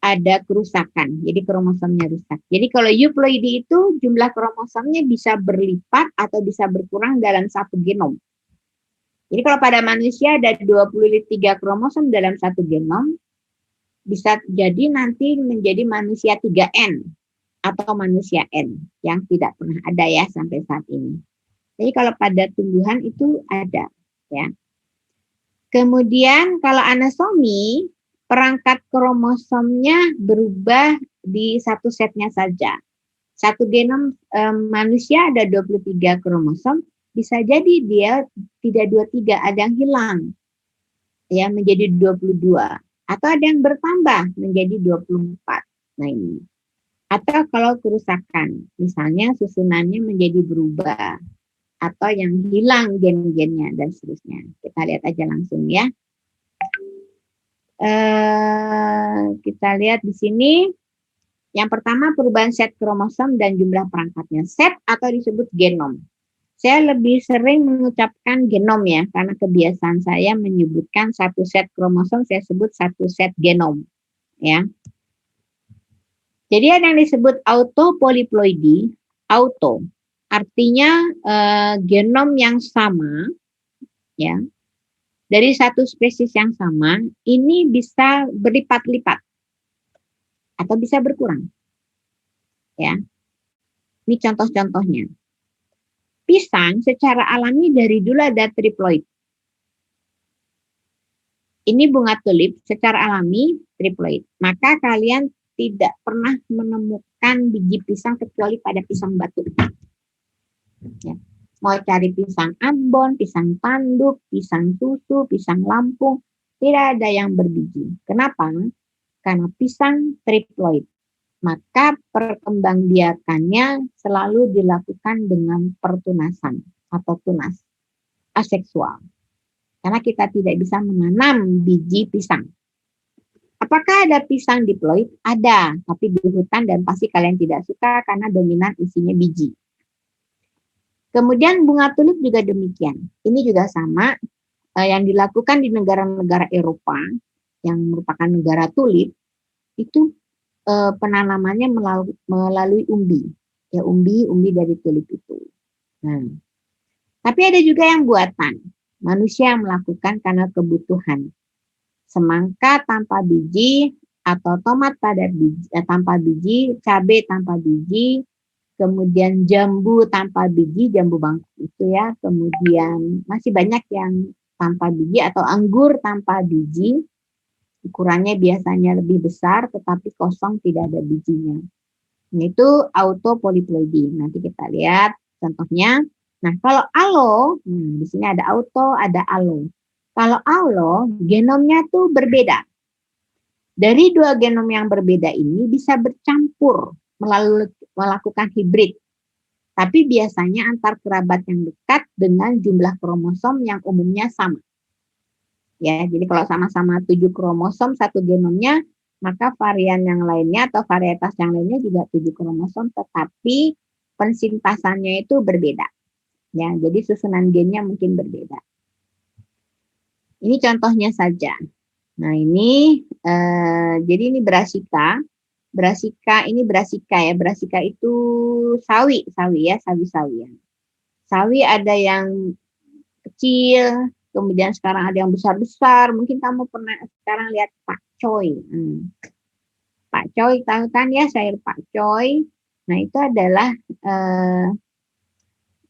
[SPEAKER 1] ada kerusakan. Jadi kromosomnya rusak. Jadi kalau euploidi itu jumlah kromosomnya bisa berlipat atau bisa berkurang dalam satu genom. Jadi kalau pada manusia ada 23 kromosom dalam satu genom, bisa jadi nanti menjadi manusia 3N atau manusia N yang tidak pernah ada ya sampai saat ini. Jadi kalau pada tumbuhan itu ada ya. Kemudian kalau anesomi, perangkat kromosomnya berubah di satu setnya saja. Satu genom manusia ada 23 kromosom, bisa jadi dia tidak 23, ada yang hilang ya menjadi 22 atau ada yang bertambah menjadi 24. Nah ini. Atau kalau kerusakan, misalnya susunannya menjadi berubah atau yang hilang gen-gennya dan seterusnya. Kita lihat aja langsung ya. Kita lihat di sini. Yang pertama perubahan set kromosom dan jumlah perangkatnya. Set atau disebut genom. Saya lebih sering mengucapkan genom ya, karena kebiasaan saya menyebutkan satu set kromosom, saya sebut satu set genom. Ya. Jadi ada yang disebut autopoliploidi, auto. Artinya genom yang sama, ya, dari satu spesies yang sama, ini bisa berlipat-lipat atau bisa berkurang. Ya, ini contoh-contohnya. Pisang secara alami dari dulu ada triploid. Ini bunga tulip secara alami triploid. Maka kalian tidak pernah menemukan biji pisang kecuali pada pisang batu. Ya. Mau cari pisang Ambon, pisang tanduk, pisang susu, pisang Lampung, tidak ada yang berbiji. Kenapa? Karena pisang triploid. Maka perkembangbiakannya selalu dilakukan dengan pertunasan atau tunas aseksual. Karena kita tidak bisa menanam biji pisang. Apakah ada pisang diploid? Ada, tapi di hutan dan pasti kalian tidak suka karena dominan isinya biji. Kemudian bunga tulip juga demikian. Ini juga sama yang dilakukan di negara-negara Eropa yang merupakan negara tulip itu penanamannya melalui umbi. Ya umbi dari tulip itu. Nah, tapi ada juga yang buatan. Manusia melakukan karena kebutuhan. Semangka tanpa biji atau tomat tanpa biji, cabai tanpa biji, kemudian jambu tanpa biji, jambu bangkok itu ya, kemudian masih banyak yang tanpa biji atau anggur tanpa biji. Ukurannya biasanya lebih besar tetapi kosong tidak ada bijinya. Itu autopolyploidy. Nanti kita lihat contohnya. Nah, kalau alo, di sini ada auto, ada alo. Kalau alo, genomnya tuh berbeda. Dari dua genom yang berbeda ini bisa bercampur melalui melakukan hibrid. Tapi biasanya antar kerabat yang dekat dengan jumlah kromosom yang umumnya sama. Ya, jadi kalau sama-sama 7 kromosom satu genomnya, maka varian yang lainnya atau varietas yang lainnya juga 7 kromosom, tetapi pensintasannya itu berbeda. Ya, jadi susunan gennya mungkin berbeda. Ini contohnya saja. Nah, ini jadi ini Brassica. Brassica ini Brassica ya. Brassica itu sawi ya, sawi-sawian. Sawi ada yang kecil, kemudian sekarang ada yang besar-besar. Mungkin kamu pernah sekarang lihat pakcoy. Pakcoy, tahu kan ya sayur pakcoy. Nah, itu adalah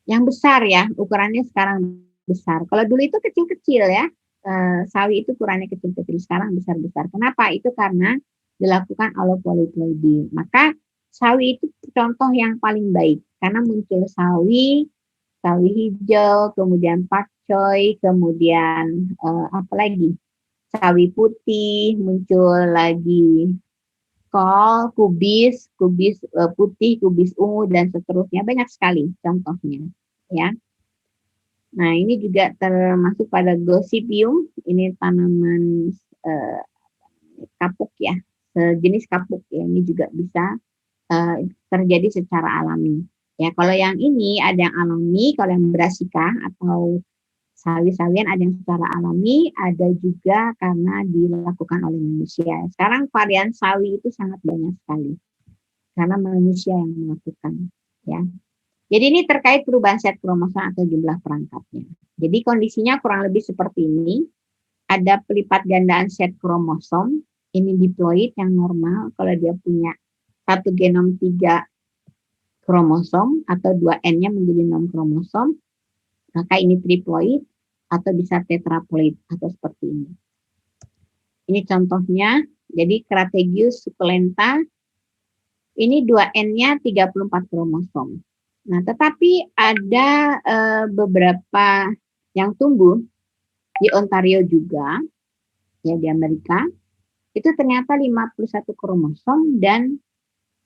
[SPEAKER 1] yang besar ya, ukurannya sekarang besar. Kalau dulu itu kecil-kecil ya, sawi itu ukurannya kecil-kecil, sekarang besar-besar. Kenapa? Itu karena dilakukan allopolyploidy. Maka sawi itu contoh yang paling baik, karena muncul sawi hijau, kemudian pakcoy, kemudian apa lagi? Sawi putih, muncul lagi kol, kubis putih, kubis ungu, dan seterusnya. Banyak sekali contohnya. Ya. Nah, ini juga termasuk pada Gossypium. Ini tanaman kapuk ya, sejenis kapuk ya. Ini juga bisa terjadi secara alami. Ya, kalau yang ini ada yang alami, kalau yang Brassica atau sawi-sawian ada yang secara alami, ada juga karena dilakukan oleh manusia. Sekarang varian sawi itu sangat banyak sekali karena manusia yang melakukan. Ya, jadi ini terkait perubahan set kromosom atau jumlah perangkatnya. Jadi kondisinya kurang lebih seperti ini. Ada pelipat gandaan set kromosom. Ini diploid yang normal. Kalau dia punya satu genom 3 kromosom atau 2N-nya menjadi 6 kromosom, maka ini triploid atau bisa tetraploid atau seperti ini. Ini contohnya. Jadi Crategius suculenta ini 2N-nya 34 kromosom. Nah, tetapi ada beberapa yang tumbuh di Ontario juga, ya di Amerika, itu ternyata 51 kromosom dan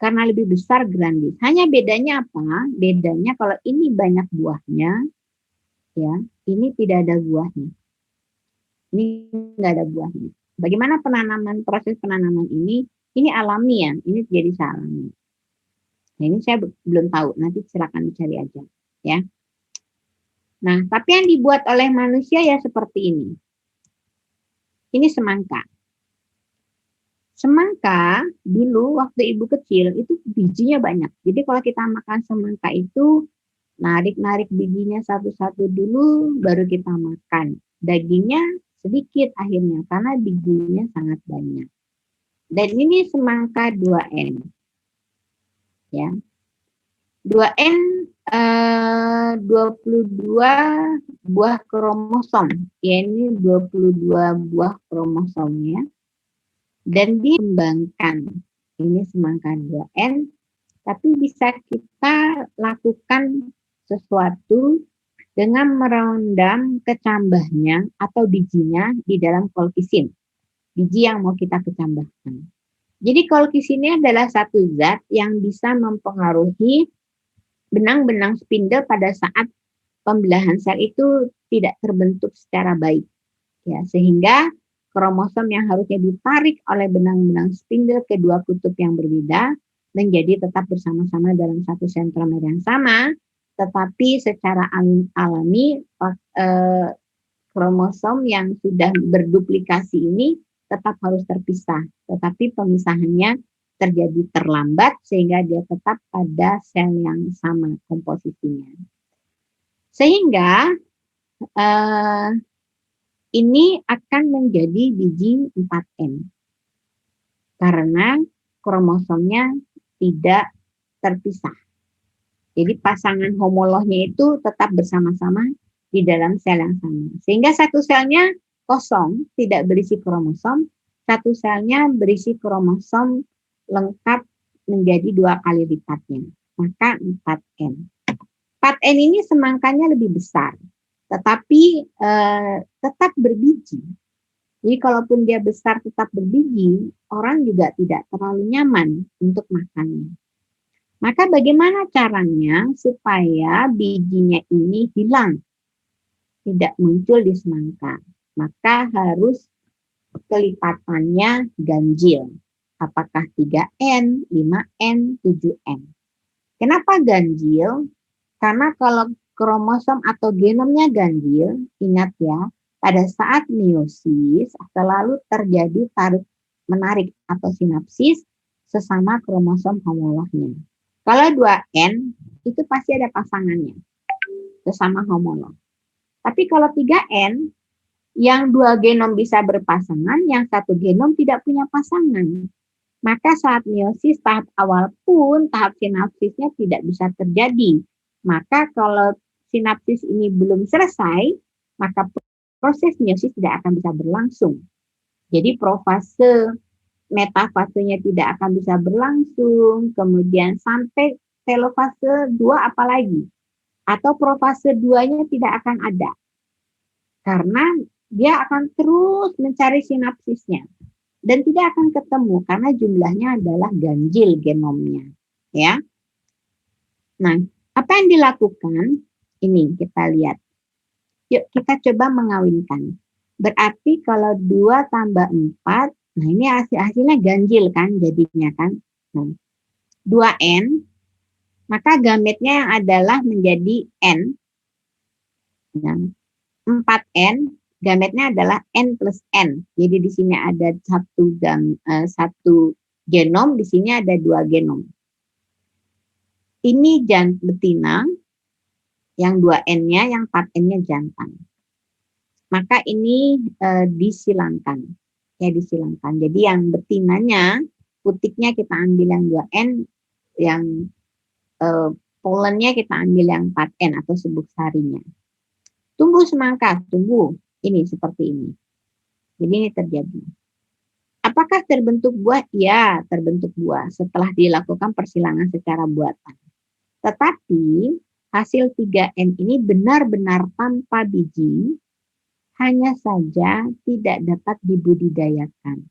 [SPEAKER 1] karena lebih besar grandis. Hanya bedanya apa? Bedanya kalau ini banyak buahnya, ya, ini tidak ada buahnya. Ini nggak ada buahnya. Bagaimana proses penanaman ini? Ini alami ya, ini jadi alami. Nah, ini saya belum tahu, nanti silakan dicari aja, ya. Nah, tapi yang dibuat oleh manusia ya seperti ini. Ini semangka. Semangka dulu waktu ibu kecil itu bijinya banyak. Jadi kalau kita makan semangka itu narik-narik bijinya satu-satu dulu baru kita makan. Dagingnya sedikit akhirnya karena bijinya sangat banyak. Dan ini semangka 2N. Ya. 2N 22 buah kromosom. Ya, ini 22 buah kromosomnya. Dan dikembangkan. Ini semangka 2N. Tapi bisa kita lakukan sesuatu dengan merendam kecambahnya atau bijinya di dalam kolkisin. Biji yang mau kita kecambahkan. Jadi kolkisin ini adalah satu zat yang bisa mempengaruhi benang-benang spindle pada saat pembelahan sel itu tidak terbentuk secara baik. Ya, sehingga kromosom yang harusnya ditarik oleh benang-benang spindle kedua kutub yang berbeda menjadi tetap bersama-sama dalam satu sentromer yang sama, tetapi secara alami kromosom yang sudah berduplikasi ini tetap harus terpisah, tetapi pemisahannya terjadi terlambat sehingga dia tetap pada sel yang sama komposisinya. Sehingga ini akan menjadi biji 4N karena kromosomnya tidak terpisah. Jadi pasangan homolognya itu tetap bersama-sama di dalam sel yang sama. Sehingga satu selnya kosong, tidak berisi kromosom, satu selnya berisi kromosom lengkap menjadi 2 kali lipatnya, maka 4N. 4N ini semangkanya lebih besar, tetapi tetap berbiji. Jadi kalaupun dia besar tetap berbiji, orang juga tidak terlalu nyaman untuk makannya. Maka bagaimana caranya supaya bijinya ini hilang, tidak muncul di semangka? Maka harus kelipatannya ganjil. Apakah 3N, 5N, 7N? Kenapa ganjil? Karena kalau kromosom atau genomnya ganjil, ingat ya, pada saat meiosis selalu terjadi tarik-menarik atau sinapsis sesama kromosom homolognya. Kalau 2N, itu pasti ada pasangannya, sesama homolog. Tapi kalau 3N, yang 2 genom bisa berpasangan, yang 1 genom tidak punya pasangan. Maka saat meiosis tahap awal pun tahap sinapsisnya tidak bisa terjadi. Maka kalau sinapsis ini belum selesai, maka proses meiosis tidak akan bisa berlangsung. Jadi profase metafasenya tidak akan bisa berlangsung, kemudian sampai telofase 2 apalagi. Atau profase 2-nya tidak akan ada. Karena dia akan terus mencari sinapsisnya. Dan tidak akan ketemu karena jumlahnya adalah ganjil genomnya. Ya. Nah, apa yang dilakukan? Ini kita lihat. Yuk kita coba mengawinkan. Berarti kalau 2 tambah 4, nah ini hasilnya ganjil kan jadinya kan. Nah, 2N, maka gametnya adalah menjadi N. Nah, 4N, gametnya adalah N plus N. Jadi di sini ada satu genom, di sini ada 2 genom. Ini betina, yang 2N-nya, yang 4N-nya jantan. Maka ini disilangkan. Ya, disilangkan. Jadi yang betinanya, putiknya kita ambil yang 2N, yang polennya kita ambil yang 4N atau subuk sarinya. Tumbuh semangka, tumbuh. Ini seperti ini. Jadi ini terjadi. Apakah terbentuk buah? Ya, terbentuk buah setelah dilakukan persilangan secara buatan. Tetapi hasil 3N ini benar-benar tanpa biji, hanya saja tidak dapat dibudidayakan.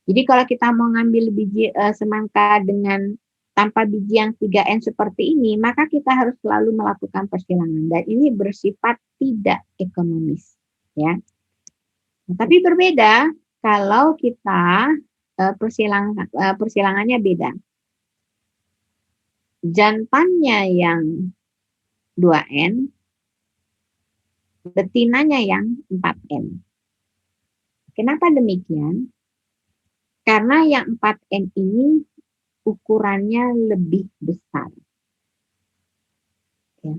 [SPEAKER 1] Jadi kalau kita mau ngambil biji semangka dengan tanpa biji yang 3N seperti ini, maka kita harus selalu melakukan persilangan. Dan ini bersifat tidak ekonomis. Ya. Nah, tapi berbeda kalau kita persilangannya beda. Jantannya yang 2N, betinanya yang 4N. Kenapa demikian? Karena yang 4N ini ukurannya lebih besar. Ya.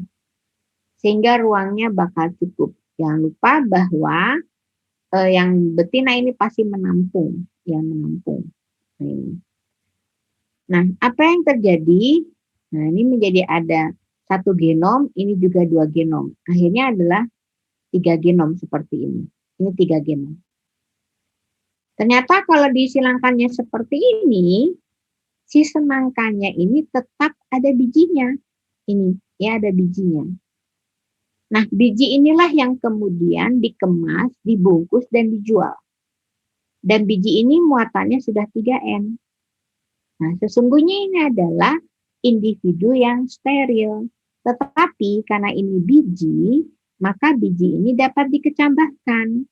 [SPEAKER 1] Sehingga ruangnya bakal cukup. Jangan lupa bahwa yang betina ini pasti menampung. Yang menampung. Nah, apa yang terjadi? Nah, ini menjadi ada 1 genom, ini juga 2 genom. Akhirnya adalah 3 genom seperti ini. Ini 3 genom. Ternyata kalau disilangkannya seperti ini, si semangkanya ini tetap ada bijinya. Ini, ya ada bijinya. Nah, biji inilah yang kemudian dikemas, dibungkus, dan dijual. Dan biji ini muatannya sudah 3N. Nah, sesungguhnya ini adalah individu yang steril. Tetapi karena ini biji, maka biji ini dapat dikecambahkan.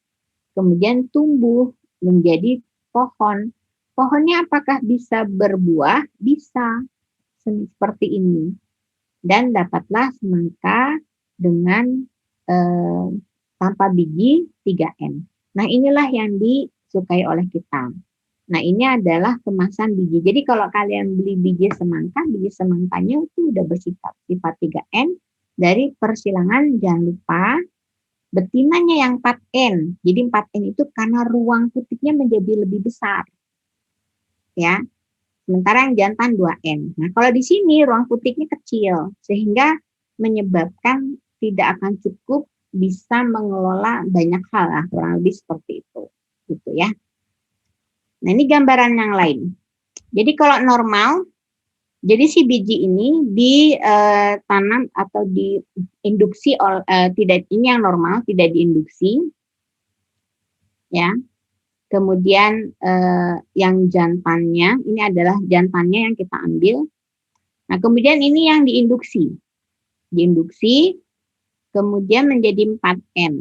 [SPEAKER 1] Kemudian tumbuh menjadi pohon. Pohonnya apakah bisa berbuah? Bisa. Seperti ini. Dan dapatlah semangka dengan tanpa biji 3N. Nah, inilah yang disukai oleh kita. Nah, ini adalah kemasan biji. Jadi kalau kalian beli biji semangkanya itu udah bersifat 3N. Dari persilangan jangan lupa betinanya yang 4N. Jadi 4N itu karena ruang putiknya menjadi lebih besar. Ya. Sementara yang jantan 2N. Nah, kalau di sini ruang putiknya kecil sehingga menyebabkan tidak akan cukup bisa mengelola banyak hal lah, kurang lebih seperti itu. Gitu ya. Nah, ini gambaran yang lain. Jadi kalau normal, jadi si biji ini ditanam atau diinduksi tidak, ini yang normal, tidak diinduksi, ya. Kemudian yang jantannya, ini adalah jantannya yang kita ambil. Nah, kemudian ini yang diinduksi, kemudian menjadi 4N.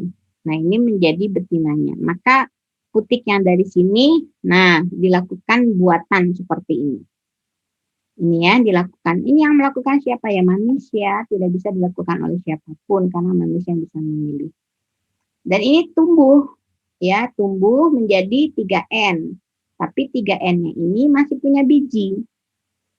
[SPEAKER 1] Nah, ini menjadi betinanya. Maka putik yang dari sini, nah, dilakukan buatan seperti ini. Ini ya, dilakukan. Ini yang melakukan siapa ya? Manusia. Tidak bisa dilakukan oleh siapapun, karena manusia yang bisa memilih. Dan ini tumbuh, ya, tumbuh menjadi 3N. Tapi 3N-nya ini masih punya biji.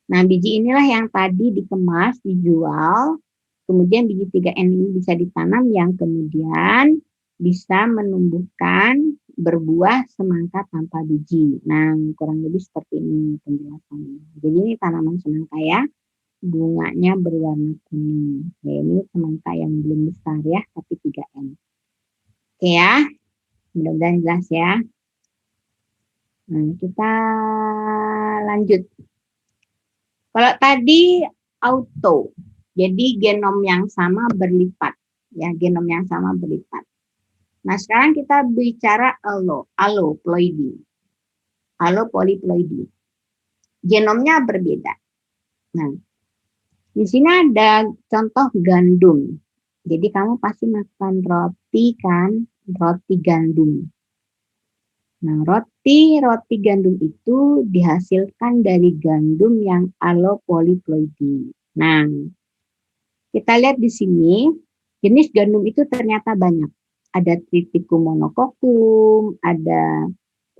[SPEAKER 1] Nah, biji inilah yang tadi dikemas, dijual, kemudian biji 3N ini bisa ditanam yang kemudian bisa menumbuhkan berbuah semangka tanpa biji. Nah, kurang lebih seperti ini penjelasannya. Jadi ini tanaman semangka ya, bunganya berwarna kuning. Ya, ini semangka yang belum besar ya, tapi 3N. Oke ya, mudah-mudahan jelas ya. Nah, kita lanjut. Kalau tadi auto, jadi genom yang sama berlipat, ya, genom yang sama berlipat. Nah, sekarang kita bicara aloploidi, alopoliploidi. Genomnya berbeda. Nah, di sini ada contoh gandum. Jadi kamu pasti makan roti kan, roti gandum. Nah, roti gandum itu dihasilkan dari gandum yang alopoliploidi. Nah, kita lihat di sini, jenis gandum itu ternyata banyak. Ada Triticum monococcum, ada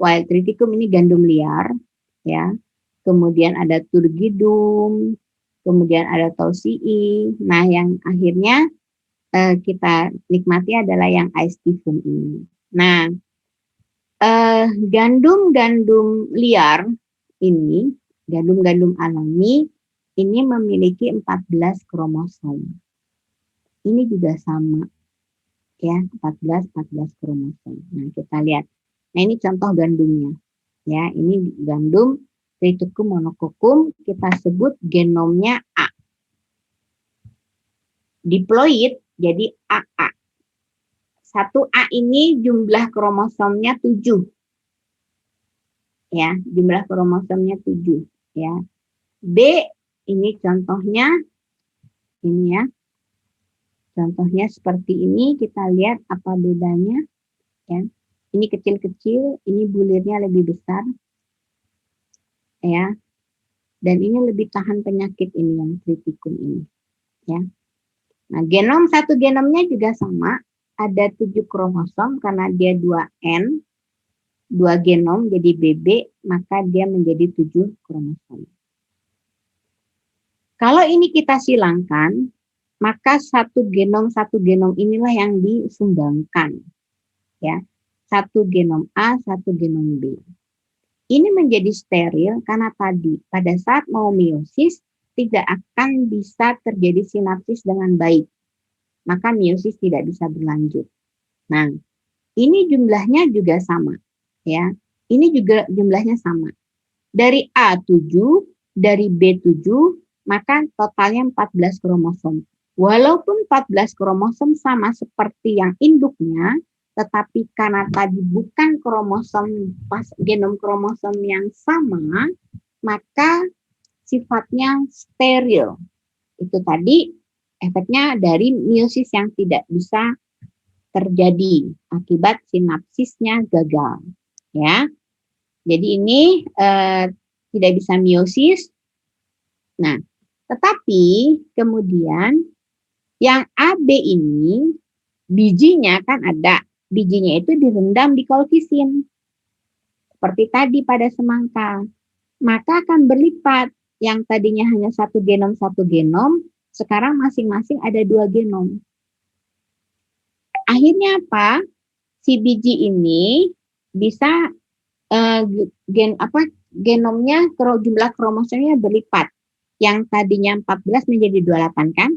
[SPEAKER 1] wild Triticum, ini gandum liar, ya. Kemudian ada Turgidum, kemudian ada Tausii. Nah, yang akhirnya kita nikmati adalah yang Aestivum ini. Nah, gandum-gandum liar ini, gandum-gandum alami, ini memiliki 14 kromosom. Ini juga sama, ya, 14 kromosom. Nah, kita lihat. Nah, ini contoh gandumnya. Ya, ini gandum Triticum monococcum, kita sebut genomnya A. Diploid, jadi AA. 1A ini jumlah kromosomnya 7. Ya, jumlah kromosomnya 7. Ya. B, ini contohnya, ini ya. Contohnya seperti ini, kita lihat apa bedanya. Ya. Ini kecil-kecil, ini bulirnya lebih besar. Ya. Dan ini lebih tahan penyakit ini yang Triticum ini. Ya. Nah, satu genomnya juga sama, ada 7 kromosom karena dia 2N, 2 genom jadi BB, maka dia menjadi 7 kromosom. Kalau ini kita silangkan, maka satu genom inilah yang disumbangkan. Ya. Satu genom A, satu genom B. Ini menjadi steril karena tadi pada saat mau meiosis tidak akan bisa terjadi sinapsis dengan baik. Maka meiosis tidak bisa berlanjut. Nah, ini jumlahnya juga sama, ya. Ini juga jumlahnya sama. Dari A7, dari B7, maka totalnya 14 kromosom. Walaupun 14 kromosom sama seperti yang induknya, tetapi karena tadi bukan genom kromosom yang sama, maka sifatnya steril. Itu tadi efeknya dari meiosis yang tidak bisa terjadi akibat sinapsisnya gagal. Ya, jadi ini tidak bisa meiosis. Nah, tetapi kemudian yang AB ini bijinya kan ada, bijinya itu direndam di kolkisin seperti tadi pada semangka, maka akan berlipat. Yang tadinya hanya satu genom, sekarang masing-masing ada 2 genom. Akhirnya apa? Si biji ini bisa genomnya, jumlah kromosomnya berlipat. Yang tadinya 14 menjadi 28 kan?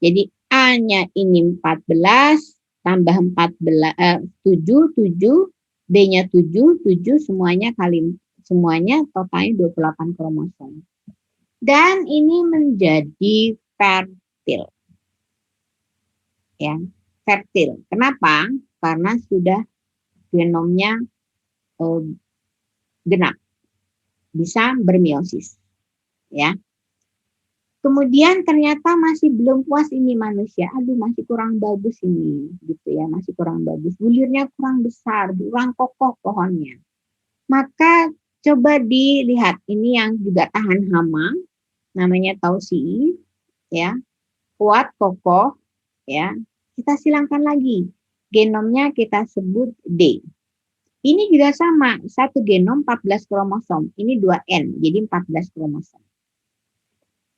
[SPEAKER 1] Jadi A-nya ini 14 tambah 7, B-nya 7 semuanya kali semuanya totalnya 28 kromosom. Dan ini menjadi fertil. Ya, fertil. Kenapa? Karena sudah genomnya genap, bisa bermeiosis. Ya. Kemudian ternyata masih belum puas ini manusia. Aduh, masih kurang bagus ini, gitu ya, masih kurang bagus. Bulirnya kurang besar, kurang kokoh pohonnya. Maka coba dilihat, ini yang juga tahan hama, namanya Tausii, ya, kuat, kokoh, ya. Kita silangkan lagi, genomnya kita sebut D. Ini juga sama, satu genom 14 kromosom, ini 2N, jadi 14 kromosom.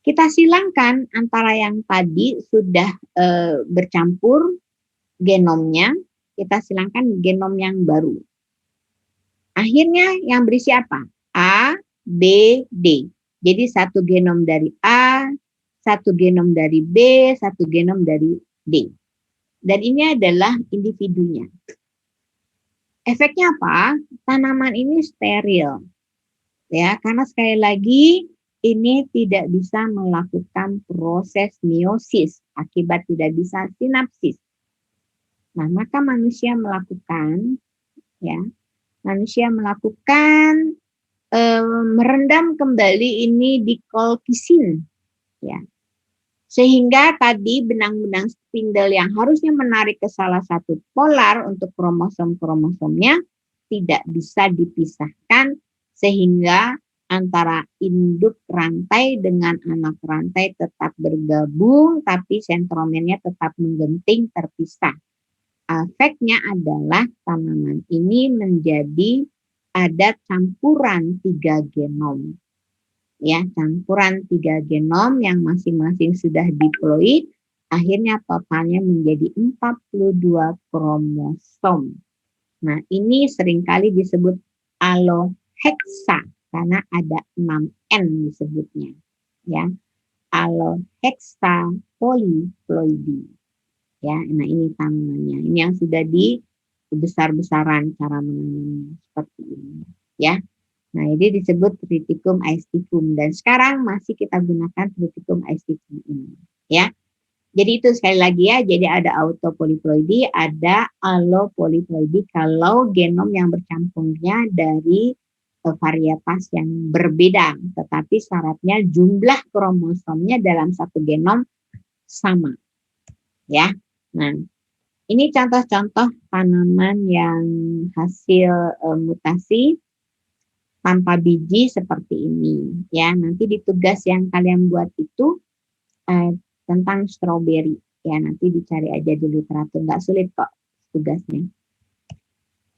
[SPEAKER 1] Kita silangkan antara yang tadi sudah bercampur genomnya, kita silangkan genom yang baru. Akhirnya yang berisi apa? A, B, D. Jadi satu genom dari A, satu genom dari B, satu genom dari D. Dan ini adalah individunya. Efeknya apa? Tanaman ini steril. Ya, karena sekali lagi ini tidak bisa melakukan proses meiosis akibat tidak bisa sinapsis. Nah, maka manusia melakukan merendam kembali ini di colchicine, ya. Sehingga tadi benang-benang spindle yang harusnya menarik ke salah satu polar untuk kromosom-kromosomnya tidak bisa dipisahkan, sehingga antara induk rantai dengan anak rantai tetap bergabung, tapi sentromernya tetap menggenting terpisah. Efeknya adalah tanaman ini menjadi ada campuran 3 genom. Ya, campuran 3 genom yang masing-masing sudah diploid, akhirnya totalnya menjadi 42 kromosom. Nah, ini seringkali disebut alloheksa karena ada 6N disebutnya. Ya, alloheksa polyploidy. Ya, nah ini tanamannya. Ini yang sudah di besar-besaran cara menanamnya seperti ini. Ya, nah ini disebut Triticum aestivum dan sekarang masih kita gunakan Triticum aestivum ini. Ya, jadi itu sekali lagi ya. Jadi ada autopolyploidy, ada allopolyploidy kalau genom yang bercampurnya dari varietas yang berbeda, tetapi syaratnya jumlah kromosomnya dalam satu genom sama. Ya, nah ini contoh-contoh tanaman yang hasil mutasi tanpa biji seperti ini. Ya, nanti di tugas yang kalian buat itu tentang stroberi. Ya, nanti dicari aja di literatur, nggak sulit kok tugasnya.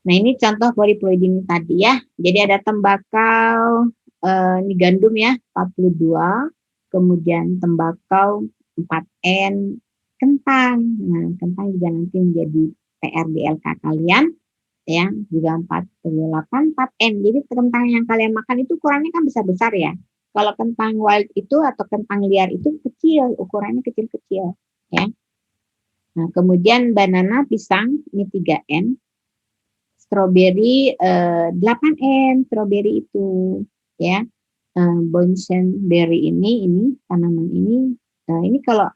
[SPEAKER 1] Nah, ini contoh polyploidy ini tadi ya. Jadi ada tembakau, ini gandum ya, 42, kemudian tembakau 4N, kentang. Nah, kentang juga nanti menjadi PR di LK kalian, ya, juga 48, 4N. Jadi kentang yang kalian makan itu ukurannya kan besar-besar ya. Kalau kentang wild itu atau kentang liar itu kecil, ukurannya kecil-kecil, ya. Nah, kemudian banana, pisang, ini 3N. Stroberi 8N, stroberi itu, ya. Boysenberry ini tanaman ini kalau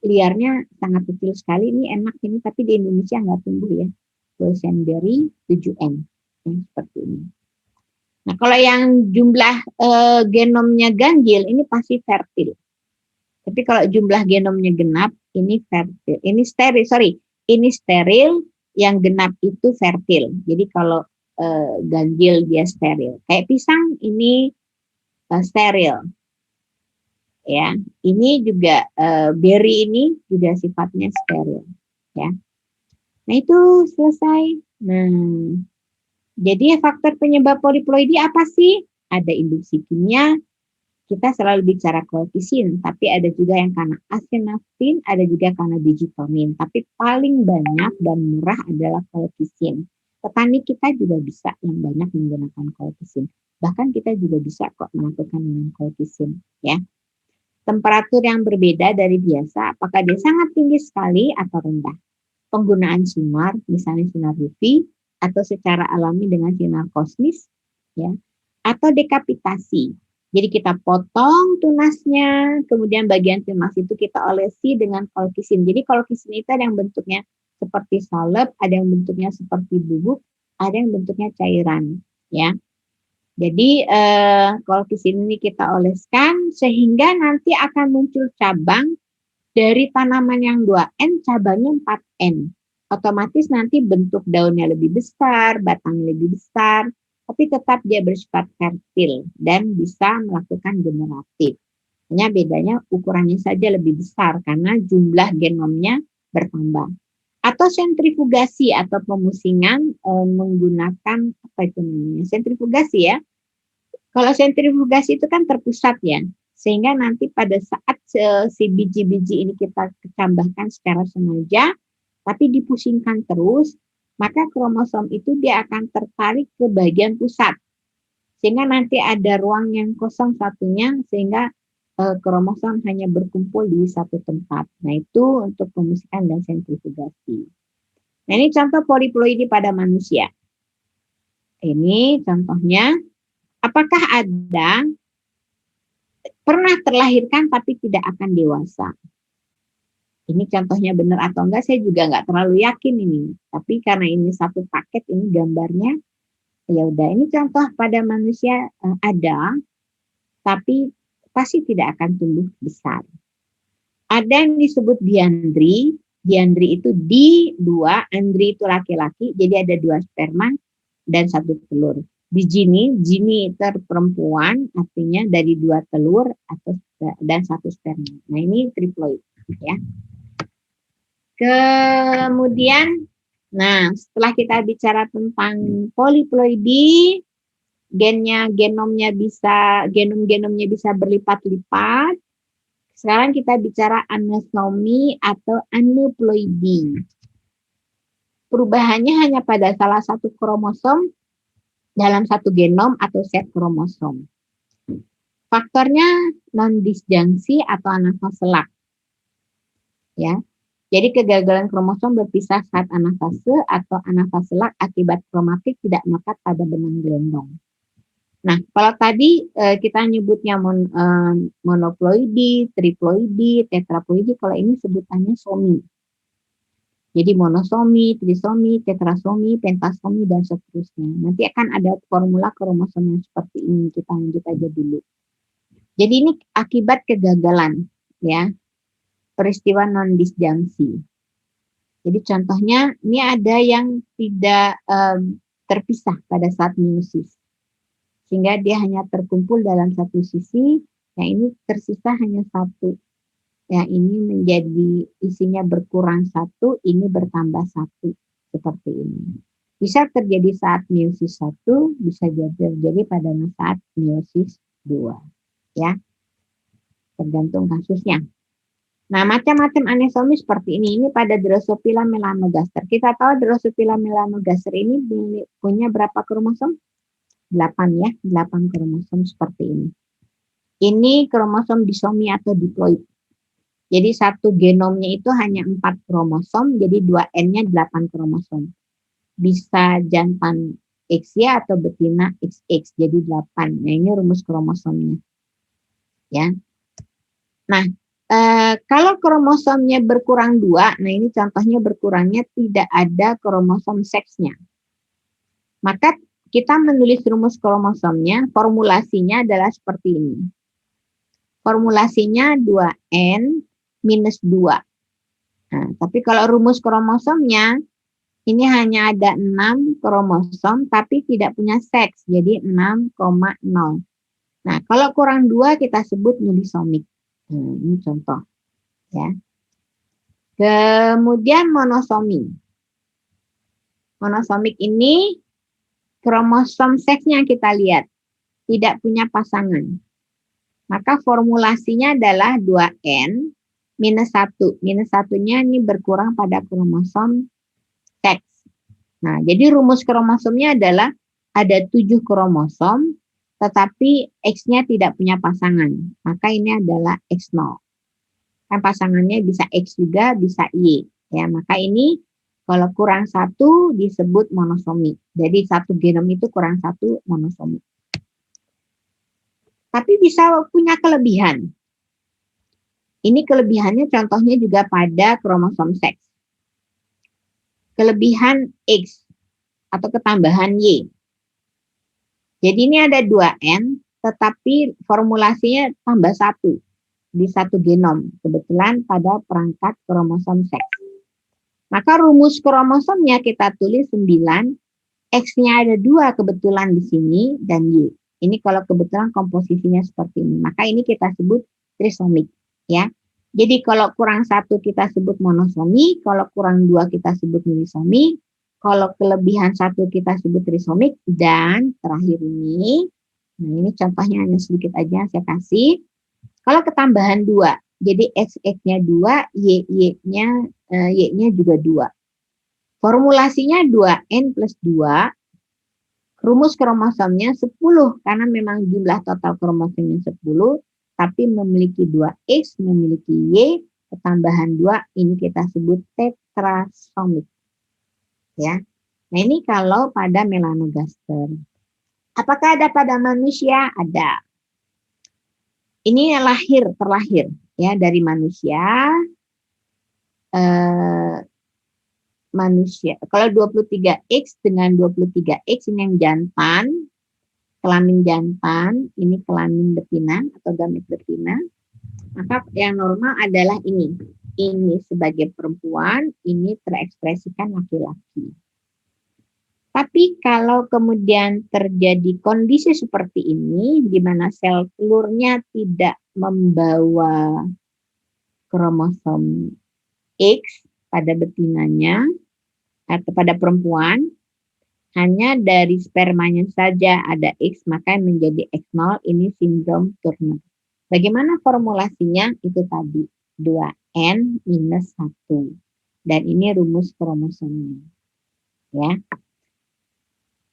[SPEAKER 1] liarnya sangat kecil sekali, ini enak ini, tapi di Indonesia nggak tumbuh ya. Boysenberry 7N, ya, seperti ini. Nah, kalau yang jumlah genomnya ganjil, ini pasti fertil. Tapi kalau jumlah genomnya genap, ini fertil. Ini steril, yang genap itu fertil. Jadi kalau ganjil dia steril. Kayak pisang ini steril. Ya, ini juga berry ini juga sifatnya steril. Ya. Nah, itu selesai. Nah, jadi faktor penyebab polyploidy apa sih? Ada induksi kimia. Kita selalu bicara colchicine, tapi ada juga yang karena asenaptin, ada juga karena digitomin. Tapi paling banyak dan murah adalah colchicine. Petani kita juga bisa yang banyak menggunakan colchicine. Bahkan kita juga bisa kok melakukan dengan colchicine, ya. Temperatur yang berbeda dari biasa, apakah dia sangat tinggi sekali atau rendah? Penggunaan sinar, misalnya sinar UV, atau secara alami dengan sinar kosmis, ya. atau dekapitasi. Jadi kita potong tunasnya, kemudian bagian tunas itu kita olesi dengan kolkisin. Jadi kolkisin itu ada yang bentuknya seperti salep, ada yang bentuknya seperti bubuk, ada yang bentuknya cairan, ya. Jadi kolkisin ini kita oleskan sehingga nanti akan muncul cabang dari tanaman yang 2N, cabangnya 4N. Otomatis nanti bentuk daunnya lebih besar, batangnya lebih besar, tapi tetap dia bersifat fertil dan bisa melakukan generatif. Hanya bedanya ukurannya saja lebih besar karena jumlah genomnya bertambah. Atau sentrifugasi atau pemusingan menggunakan apa itu namanya? Sentrifugasi ya. Kalau sentrifugasi itu kan terpusat ya, sehingga nanti pada saat si biji-biji ini kita tambahkan secara sengaja, tapi dipusingkan terus, maka kromosom itu dia akan tertarik ke bagian pusat. Sehingga nanti ada ruang yang kosong satunya, sehingga kromosom hanya berkumpul di satu tempat. Nah, itu untuk pemusikan dan sentrifugasi. Nah, ini contoh poliploidi pada manusia. Ini contohnya, apakah ada pernah terlahirkan tapi tidak akan dewasa? Ini contohnya benar atau enggak, saya juga enggak terlalu yakin ini. Tapi karena ini satu paket, ini gambarnya, ya udah. Ini contoh pada manusia ada, tapi pasti tidak akan tumbuh besar. Ada yang disebut diandri. Diandri itu di2, andri itu laki-laki, jadi ada 2 sperma dan 1 telur. Di jini itu perempuan, artinya dari 2 telur atau dan 1 sperma. Nah, ini triploid, ya. Kemudian, nah setelah kita bicara tentang poliploidi, genomnya bisa berlipat-lipat. Sekarang kita bicara aneuploidi atau aneuploidi. Perubahannya hanya pada salah satu kromosom dalam satu genom atau set kromosom. Faktornya non-disjungsi atau anafase. Ya. Jadi kegagalan kromosom berpisah saat anafase atau anafase akibat kromatik tidak melekat pada benang gelondong. Nah, kalau tadi kita nyebutnya monoploidi, triploidi, tetraploidi, kalau ini sebutannya somi. Jadi monosomi, trisomi, tetrasomi, pentasomi, dan seterusnya. Nanti akan ada formula kromosom yang seperti ini, kita lanjut aja dulu. Jadi ini akibat kegagalan, ya. Peristiwa non-disjungsi. Jadi contohnya ini ada yang tidak terpisah pada saat meiosis, sehingga dia hanya terkumpul dalam satu sisi. Yang ini tersisa hanya 1. Yang ini menjadi isinya berkurang 1, ini bertambah 1 seperti ini. Bisa terjadi saat meiosis 1, bisa terjadi pada saat meiosis 2, ya. Tergantung kasusnya. Nah, macam-macam aneuploidi seperti ini. Ini pada Drosophila melanogaster. Kita tahu Drosophila melanogaster ini punya berapa kromosom? 8 ya, 8 kromosom seperti ini. Ini kromosom disomi atau diploid. Jadi satu genomnya itu hanya 4 kromosom, jadi 2N-nya 8 kromosom. Bisa jantan XY atau betina XX, jadi 8. Nah, ini rumus kromosomnya. Ya. Nah, kalau kromosomnya berkurang 2, nah ini contohnya berkurangnya tidak ada kromosom seksnya. Maka kita menulis rumus kromosomnya, formulasinya adalah seperti ini. Formulasinya 2N minus 2. Nah, tapi kalau rumus kromosomnya, ini hanya ada 6 kromosom, tapi tidak punya seks, jadi 6,0. Nah, kalau kurang 2 kita sebut nulisomik. Ini contoh, ya. Kemudian monosomi. Monosomik ini kromosom seksnya kita lihat tidak punya pasangan. Maka formulasinya adalah 2N minus 1. Minus 1-nya ini berkurang pada kromosom seks. Nah, jadi rumus kromosomnya adalah ada 7 kromosom, tetapi X-nya tidak punya pasangan. Maka ini adalah X0. Kan pasangannya bisa X juga, bisa Y. Ya, maka ini kalau kurang 1 disebut monosomi. Jadi satu genom itu kurang 1 monosomi. tapi bisa punya kelebihan. Ini kelebihannya contohnya juga pada kromosom seks. Kelebihan X atau ketambahan Y. Jadi ini ada 2N, tetapi formulasinya tambah 1 di satu genom, kebetulan pada perangkat kromosom seks. Maka rumus kromosomnya kita tulis 9, X-nya ada 2 kebetulan di sini, dan Y. Ini kalau kebetulan komposisinya seperti ini. Maka ini kita sebut trisomik. Ya. Jadi kalau kurang 1 kita sebut monosomi, kalau kurang 2 kita sebut unisomi, kalau kelebihan 1 kita sebut trisomik, dan terakhir ini, nah ini contohnya hanya sedikit aja saya kasih. Kalau ketambahan 2, jadi XX-nya 2, Y-nya juga 2. Formulasinya 2N plus 2, rumus kromosomnya 10, karena memang jumlah total kromosomnya 10, tapi memiliki 2X, memiliki Y, ketambahan 2, ini kita sebut tetrasomik. Ya. Nah ini kalau pada melanogaster. Apakah ada pada manusia? Ada. Ini terlahir ya dari manusia. Manusia. Kalau 23X dengan 23X ini yang jantan, kelamin jantan, ini kelamin betina atau gamit betina. Maka yang normal adalah ini. Ini sebagai perempuan, ini terekspresikan laki-laki. Tapi kalau kemudian terjadi kondisi seperti ini, di mana sel telurnya tidak membawa kromosom X pada betinanya, atau pada perempuan, hanya dari spermanya saja ada X, maka menjadi X0, ini sindrom Turner. Bagaimana formulasinya? Itu tadi, 2N minus 1. Dan ini rumus kromosomnya. Ya.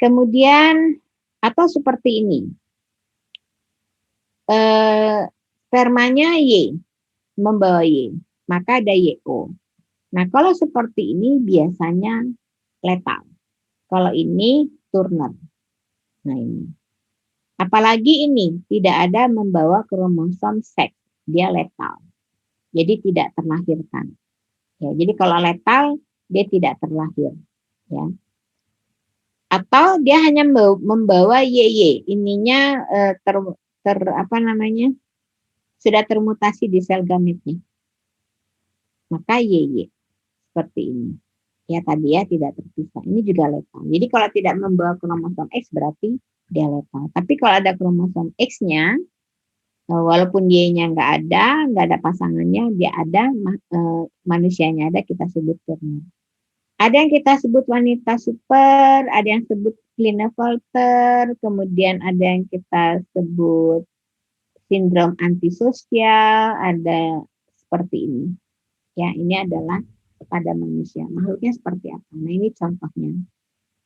[SPEAKER 1] Kemudian, atau seperti ini. Spermanya Y, membawa Y, maka ada YO. Nah, kalau seperti ini biasanya letal. Kalau ini Turner. Nah, ini. Apalagi ini tidak ada membawa kromosom seks, dia letal. Jadi tidak terlahirkan. Ya, jadi kalau letal dia tidak terlahir. Ya. Atau dia hanya membawa YY, ininya sudah termutasi di sel gametnya. Maka YY. Seperti ini. Ya tadi ya tidak terpisah. Ini juga letal. Jadi kalau tidak membawa kromosom X berarti dia letal. Tapi kalau ada kromosom X-nya, walaupun Y-nya nggak ada pasangannya, dia ada, manusianya ada, kita sebut Turner. Ada yang kita sebut wanita super, ada yang sebut Klinefelter, kemudian ada yang kita sebut sindrom antisosial, ada seperti ini. Ya, ini adalah pada manusia. Makhluknya seperti apa? Nah, ini contohnya.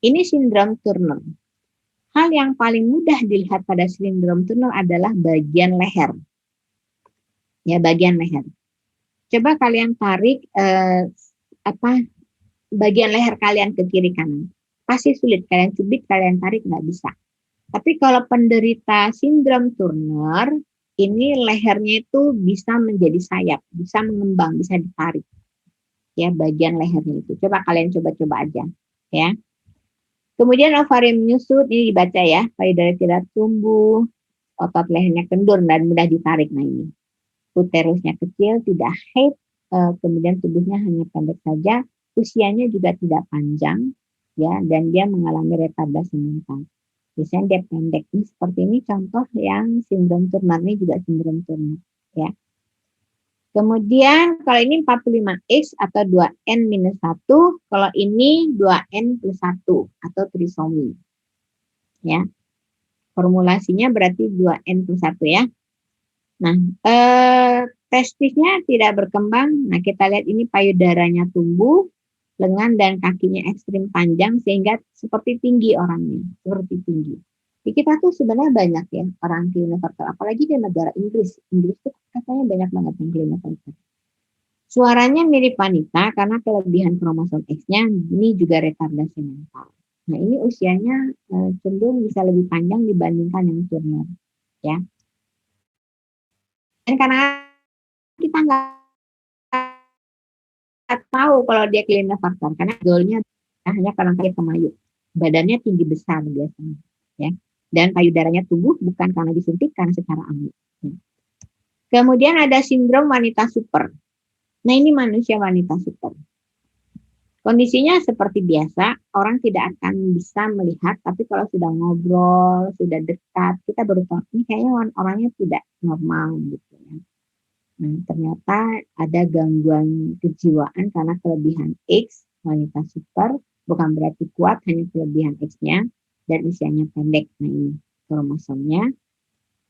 [SPEAKER 1] Ini sindrom Turner. Hal yang paling mudah dilihat pada sindrom Turner adalah bagian leher. Ya, bagian leher. Coba kalian tarik bagian leher kalian ke kiri kanan. Pasti sulit, kalian cubit, kalian tarik, nggak bisa. Tapi kalau penderita sindrom Turner, ini lehernya itu bisa menjadi sayap, bisa mengembang, bisa ditarik. Ya, bagian lehernya itu. Coba kalian coba-coba aja, ya. Kemudian ovarium menyusut, ini dibaca ya, payudara tidak tumbuh, otot lehernya kendur dan mudah ditarik. Nah ini, uterusnya kecil, tidak haid, kemudian tubuhnya hanya pendek saja, usianya juga tidak panjang, ya, dan dia mengalami retardasi mental. Biasanya dia pendek. Ini seperti ini contoh yang sindrom Turner, ini juga sindrom Turner, ya. Kemudian kalau ini 45X atau 2N-1, kalau ini 2N plus 1 atau trisomi. Ya. Formulasinya berarti 2N plus 1 ya. Nah, testisnya tidak berkembang. Nah, kita lihat ini payudaranya tumbuh, lengan dan kakinya ekstrim panjang sehingga seperti tinggi orangnya, seperti tinggi. Di kita tuh sebenarnya banyak ya orang Klinefelter, apalagi di negara Inggris. Inggris tuh katanya banyak banget yang Klinefelter. Suaranya mirip wanita karena kelebihan kromosom X-nya, ini juga retardasi mental. Nah, ini usianya cenderung bisa lebih panjang dibandingkan yang Turner, ya. karena kita nggak tahu kalau dia klinis faktor karena goalnya hanya karena kali kemayu. Badannya tinggi besar biasanya, ya. Dan payudaranya tumbuh bukan karena disuntik, karena secara alami. Kemudian ada sindrom wanita super. Nah, ini manusia wanita super. Kondisinya seperti biasa, orang tidak akan bisa melihat, tapi kalau sudah ngobrol, sudah dekat, kita baru tahu ini kayaknya orangnya tidak normal gitu ya. Nah, ternyata ada gangguan kejiwaan karena kelebihan X, wanita super, bukan berarti kuat, hanya kelebihan X-nya, dan usianya pendek. Nah, ini kromosomnya.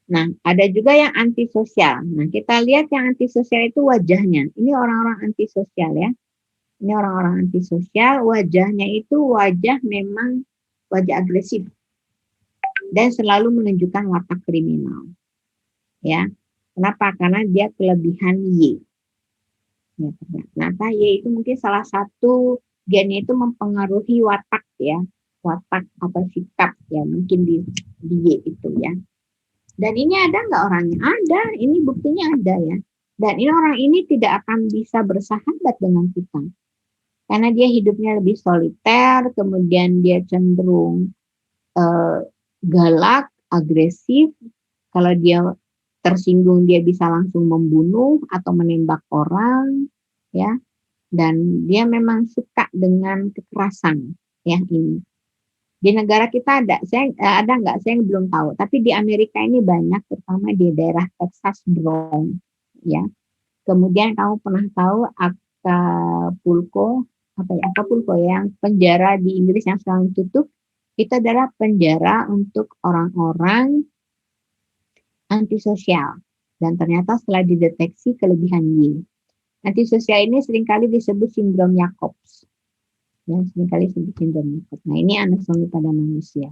[SPEAKER 1] Nah, ada juga yang antisosial. Nah, kita lihat yang antisosial itu wajahnya. Ini orang-orang antisosial ya. Ini orang-orang antisosial, wajahnya itu wajah memang wajah agresif dan selalu menunjukkan watak kriminal. Ya, kenapa? Karena dia kelebihan Y. Ya, ternyata Y itu mungkin salah satu gennya itu mempengaruhi watak ya, watak atau sikap ya mungkin di Y itu ya. Dan ini ada nggak orangnya? Ada, ini buktinya ada ya. Dan ini orang ini tidak akan bisa bersahabat dengan kita. Karena dia hidupnya lebih soliter, kemudian dia cenderung galak, agresif. Kalau dia tersinggung dia bisa langsung membunuh atau menembak orang, ya. Dan dia memang suka dengan kekerasan, ya ini. Di negara kita ada, ada nggak? Saya belum tahu. Tapi di Amerika ini banyak, terutama di daerah Texas, Bronx, ya. Kemudian kamu pernah tahu Acapulco, apa ya, Acapulco yang penjara di Inggris yang sekarang tutup, itu adalah penjara untuk orang-orang antisosial. Dan ternyata setelah dideteksi kelebihan Y. Antisosial ini seringkali disebut sindrom Jacobs. Ya, seringkali disebut sindrom Jacobs. Nah, ini anatomi pada manusia.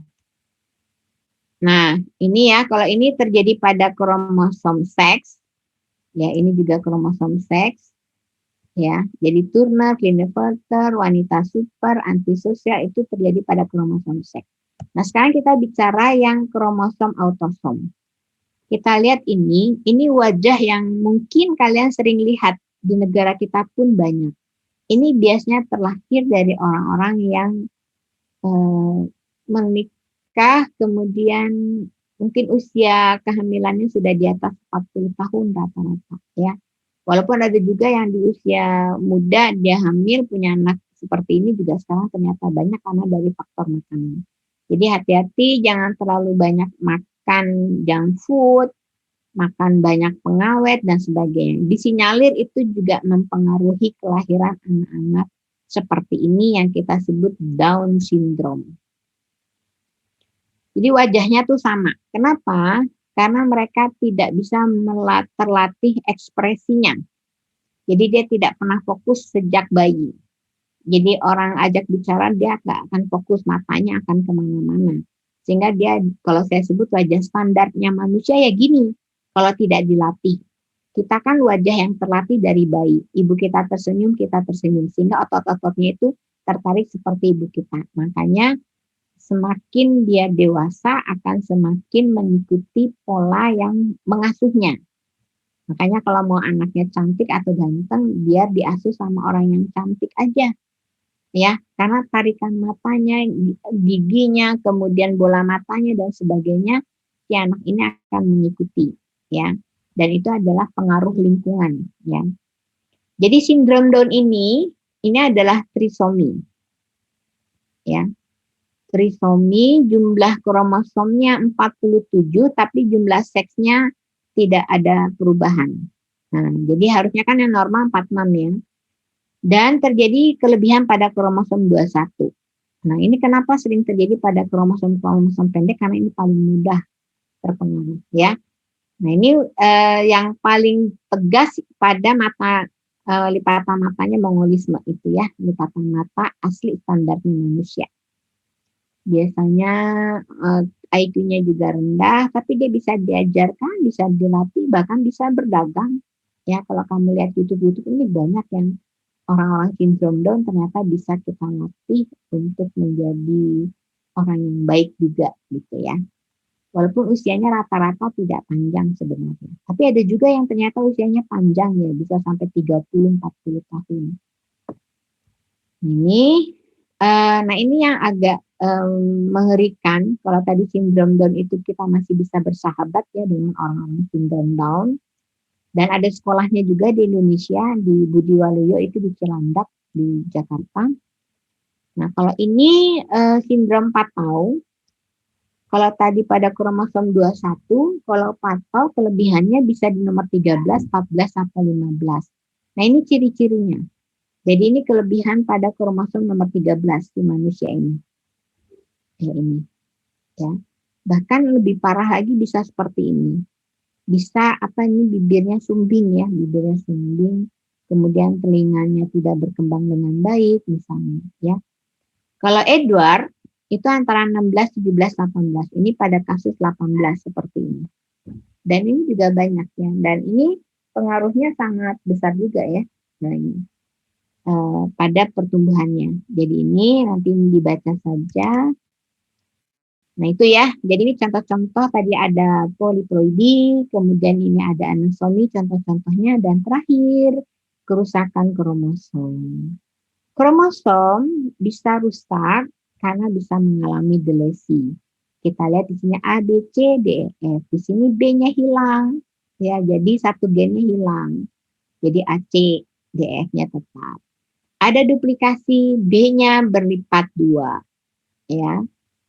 [SPEAKER 1] Nah, ini ya, kalau ini terjadi pada kromosom seks, ya ini juga kromosom seks, ya. Jadi Turner, Klinefelter, wanita super, antisosial itu terjadi pada kromosom seks. Nah, sekarang kita bicara yang kromosom autosom. Kita lihat ini wajah yang mungkin kalian sering lihat di negara kita pun banyak. Ini biasanya terlahir dari orang-orang yang menikah, kemudian mungkin usia kehamilannya sudah di atas 40 tahun rata-rata ya. Walaupun ada juga yang di usia muda dia hamil punya anak seperti ini juga sekarang ternyata banyak karena dari faktor makanan. Jadi hati-hati jangan terlalu banyak makan junk food, makan banyak pengawet dan sebagainya. Disinyalir itu juga mempengaruhi kelahiran anak-anak seperti ini yang kita sebut Down syndrome. Jadi wajahnya tuh sama. Kenapa? Karena mereka tidak bisa terlatih ekspresinya. Jadi dia tidak pernah fokus sejak bayi. Jadi orang ajak bicara dia nggak akan fokus, matanya akan kemana-mana. Sehingga dia, kalau saya sebut wajah standarnya manusia ya gini, kalau tidak dilatih. Kita kan wajah yang terlatih dari bayi. Ibu kita tersenyum, kita tersenyum. Sehingga otot-ototnya itu tertarik seperti ibu kita. Makanya semakin dia dewasa akan semakin mengikuti pola yang mengasuhnya. Makanya kalau mau anaknya cantik atau ganteng, biar diasuh sama orang yang cantik aja. Ya, karena tarikan matanya, giginya, kemudian bola matanya dan sebagainya, si anak ini akan mengikuti, ya. Dan itu adalah pengaruh lingkungan, ya. Jadi sindrom Down ini adalah trisomi. Ya. Trisomi, jumlah kromosomnya 47, tapi jumlah seksnya tidak ada perubahan. Nah, jadi harusnya kan yang normal 46 ya. Dan terjadi kelebihan pada kromosom 21. Nah, ini kenapa sering terjadi pada kromosom-kromosom pendek, karena ini paling mudah terpengaruh ya. Nah, ini yang paling tegas pada mata lipatan matanya mongolisme itu ya, lipatan mata asli standarnya manusia. Biasanya IQ-nya juga rendah, tapi dia bisa diajarkan, bisa dilatih, bahkan bisa berdagang. Ya, kalau kamu lihat YouTube ini banyak yang orang-orang sindrom Down ternyata bisa kita latih untuk menjadi orang yang baik juga gitu ya. Walaupun usianya rata-rata tidak panjang sebenarnya. Tapi ada juga yang ternyata usianya panjang ya, bisa sampai 30-40 tahun. Nah ini yang agak mengerikan. Kalau tadi sindrom Down itu kita masih bisa bersahabat ya dengan orang-orang sindrom Down. Dan ada sekolahnya juga di Indonesia, di Budi Waluyo itu di Cilandak, di Jakarta. Nah kalau ini sindrom Patau. Kalau tadi pada kromosom 21, kalau Patau kelebihannya bisa di nomor 13, 14, atau 15. Nah ini ciri-cirinya. Jadi ini kelebihan pada kromosom nomor 13 di manusia ini. Ini. Ya. Bahkan lebih parah lagi bisa seperti ini. Bisa bibirnya sumbing ya, bibirnya sumbing. Kemudian telinganya tidak berkembang dengan baik misalnya ya. Kalau Edward itu antara 16, 17, 18. Ini pada kasus 18 seperti ini. Dan ini juga banyak ya. Dan ini pengaruhnya sangat besar juga ya. Nah, ini, pada pertumbuhannya. Jadi ini nanti dibaca saja. Nah itu ya. Jadi ini contoh-contoh tadi ada poliploidi, kemudian ini ada anosomi contoh-contohnya, dan terakhir kerusakan kromosom. Kromosom bisa rusak karena bisa mengalami delesi. Kita lihat di sini A, B, C, D, E, F. Di sini B-nya hilang. Ya, jadi satu gennya hilang. Jadi AC, D, E, F-nya tetap. Ada duplikasi, B-nya berlipat 2. Ya.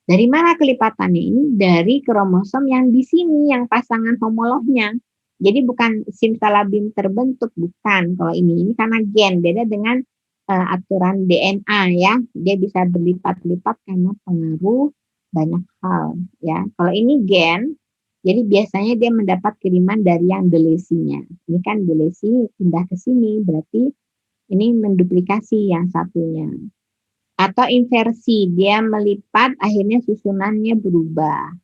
[SPEAKER 1] Dari mana kelipatannya ini? Dari kromosom yang di sini, yang pasangan homolognya. Jadi bukan simsalabim terbentuk, bukan. Kalau ini karena gen, beda dengan aturan DNA ya, dia bisa berlipat-lipat karena pengaruh banyak hal ya. Kalau ini gen, jadi biasanya dia mendapat kiriman dari yang delesinya. Ini kan delesi pindah ke sini, berarti ini menduplikasi yang satunya. Atau inversi, dia melipat akhirnya susunannya berubah.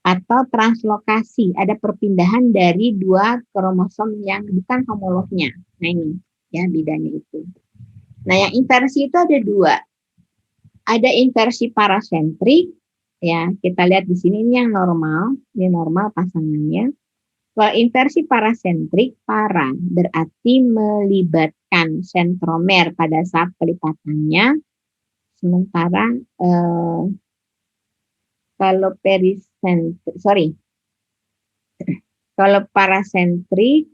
[SPEAKER 1] Atau translokasi, ada perpindahan dari dua kromosom yang bukan homolognya. Nah ini ya bedanya itu. Nah, yang inversi itu ada 2. Ada inversi parasentrik, ya kita lihat di sini ini yang normal, ini normal pasangannya. Kalau inversi parasentrik, para berarti melibatkan sentromer pada saat pelipatannya, sementara kalau kalau parasentrik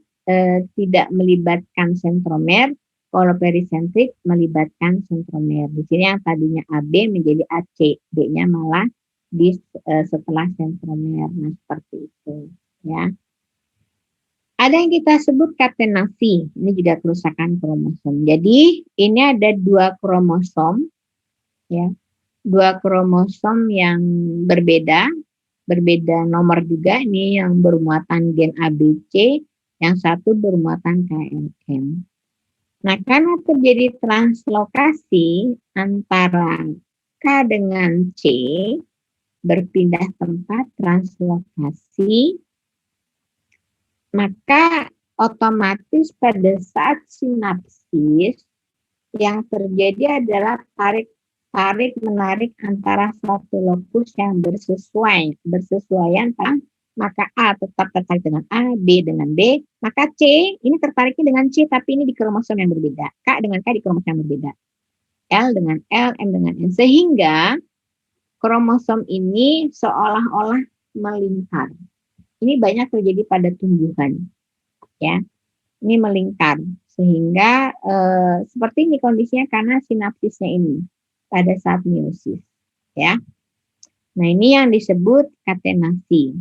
[SPEAKER 1] tidak melibatkan sentromer. Kalau perisentrik melibatkan sentromer. Di sini yang tadinya AB menjadi AC, B-nya malah setelah sentromer. Nah, seperti itu, ya. Ada yang kita sebut katenasi. Ini juga kerusakan kromosom. Jadi, ini ada 2 kromosom, ya. 2 kromosom yang berbeda nomor juga. Ini yang bermuatan gen ABC, yang satu bermuatan KLM. Nah, karena terjadi translokasi antara K dengan C, berpindah tempat translokasi, maka otomatis pada saat sinapsis yang terjadi adalah tarik-menarik antara satu lokus yang bersesuaian, maka A tetap tertarik dengan A, B dengan B, maka C ini tertariknya dengan C, tapi ini di kromosom yang berbeda. K dengan K di kromosom yang berbeda. L dengan L, M dengan N. Sehingga kromosom ini seolah-olah melingkar. Ini banyak terjadi pada tumbuhan. Ya, ini melingkar. Sehingga seperti ini kondisinya karena sinapsisnya ini pada saat meiosis. Ya. Nah ini yang disebut katenasi.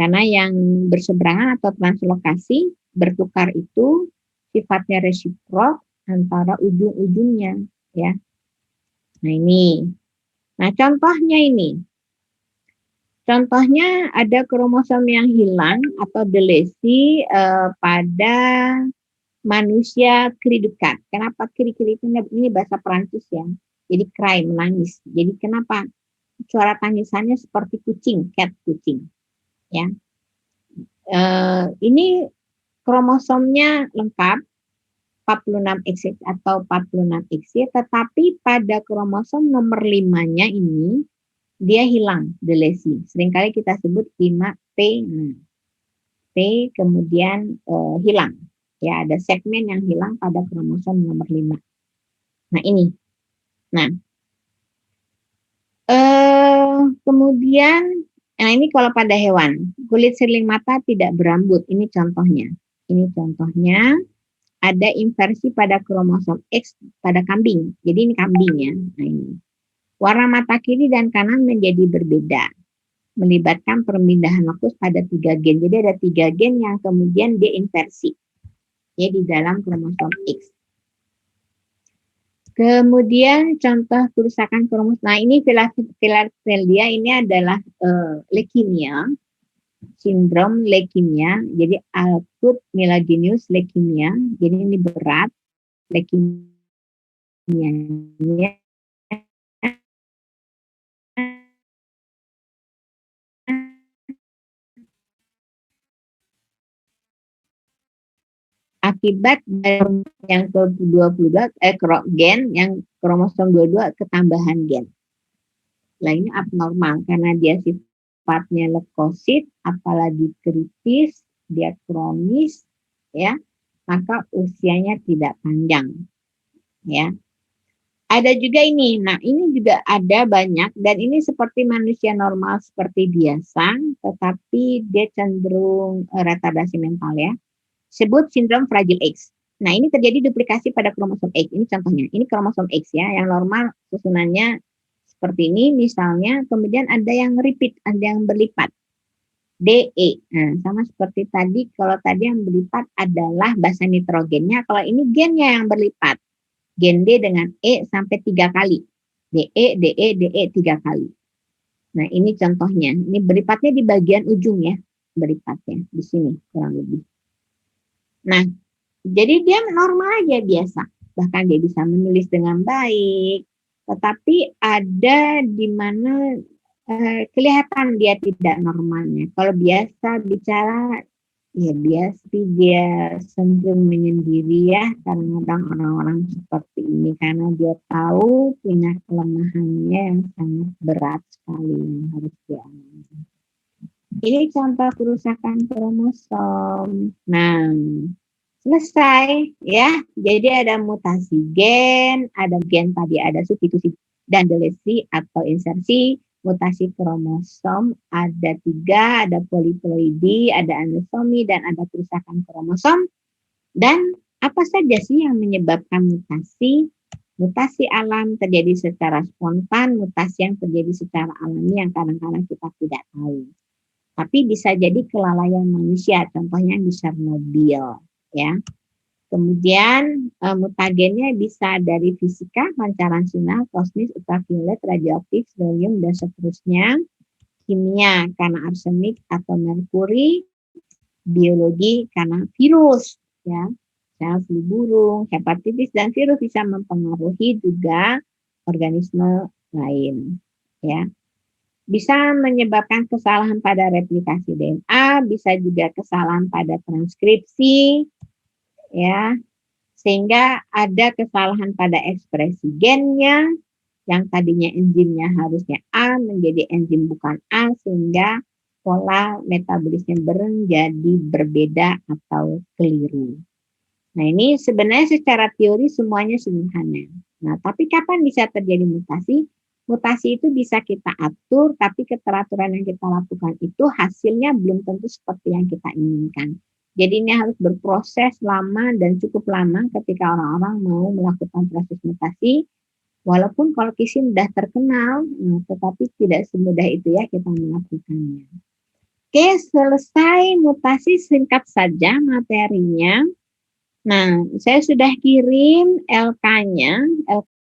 [SPEAKER 1] Karena yang berseberangan atau translokasi bertukar itu sifatnya resiprok antara ujung-ujungnya, ya. Nah ini. Nah contohnya ini. Contohnya ada kromosom yang hilang atau delesi pada manusia keridukan. Kenapa kiri-kiri ini bahasa Perancis ya. Jadi cry, menangis. Jadi kenapa? Suara tangisannya seperti kucing, cat kucing. Ya, ini kromosomnya lengkap 46XX atau 46XY, tetapi pada kromosom nomor 5-nya ini dia hilang, delesi. Seringkali kita sebut 5P. P kemudian hilang. Ya, ada segmen yang hilang pada kromosom nomor 5. Nah, ini. Nah, kemudian, nah ini kalau pada hewan, kulit sirling mata tidak berambut. Ini contohnya. Ini contohnya ada inversi pada kromosom X pada kambing. Jadi ini kambingnya. Nah, ini. Warna mata kiri dan kanan menjadi berbeda, melibatkan perpindahan lokus pada 3 gen. Jadi ada 3 gen yang kemudian diinversi ya di dalam kromosom X. Kemudian contoh kerusakan kromosom. Nah, ini Philadelphia ini adalah leukemia, sindrom leukemia. Jadi acute myelogenous leukemia. Jadi ini berat leukemia. Akibat yang ke-22 gen yang kromosom 22 ketambahan gen. Nah, ini abnormal karena dia sifatnya leukosit, apalagi kritis, dia kronis, ya, maka usianya tidak panjang, ya. Ada juga ini, nah ini juga ada banyak dan ini seperti manusia normal seperti biasa, tetapi dia cenderung retardasi mental ya. Sebut sindrom Fragile X. Nah, ini terjadi duplikasi pada kromosom X. Ini contohnya. Ini kromosom X ya, yang normal susunannya seperti ini misalnya, kemudian ada yang repeat, ada yang berlipat. DE. Nah, sama seperti tadi, kalau tadi yang berlipat adalah basa nitrogennya, kalau ini gennya yang berlipat. Gen D dengan E sampai 3 kali. DE, DE, DE 3 kali. Nah, ini contohnya. Ini berlipatnya di bagian ujung ya, berlipatnya di sini kurang lebih. Nah, jadi dia normal aja biasa. Bahkan dia bisa menulis dengan baik. Tetapi ada di mana kelihatan dia tidak normalnya. Kalau biasa bicara, ya biasa dia cenderung menyendiri ya. Kadang-kadang orang-orang seperti ini karena dia tahu punya kelemahannya yang sangat berat sekali yang harus dialami. Ini contoh kerusakan kromosom. Nah, selesai ya. Jadi ada mutasi gen, ada gen tadi ada substitusi dan delesi atau insersi, mutasi kromosom ada 3, ada poliploidi, ada anesomi dan ada kerusakan kromosom. Dan apa saja sih yang menyebabkan mutasi? Mutasi alam terjadi secara spontan, mutasi yang terjadi secara alami yang kadang-kadang kita tidak tahu. Tapi bisa jadi kelalaian manusia, contohnya di Chernobyl. Ya, kemudian mutagennya bisa dari fisika, pancaran sinar, kosmis, ultraviolet, radioaktif, radium dan seterusnya. Kimia karena arsenik atau merkuri, biologi karena virus, ya, sel flu burung, hepatitis dan virus bisa mempengaruhi juga organisme lain, ya. Bisa menyebabkan kesalahan pada replikasi DNA, bisa juga kesalahan pada transkripsi, ya, sehingga ada kesalahan pada ekspresi gennya yang tadinya enzimnya harusnya A menjadi enzim bukan A sehingga pola metabolisme menjadi berbeda atau keliru. Nah, ini sebenarnya secara teori semuanya sederhana. Nah, tapi kapan bisa terjadi mutasi? Mutasi itu bisa kita atur, tapi keteraturan yang kita lakukan itu hasilnya belum tentu seperti yang kita inginkan. Jadi ini harus berproses lama dan cukup lama ketika orang-orang mau melakukan proses mutasi. Walaupun kalau kisim sudah terkenal, tetapi tidak semudah itu ya kita melakukannya. Oke, selesai mutasi singkat saja materinya. Nah, saya sudah kirim LK-nya,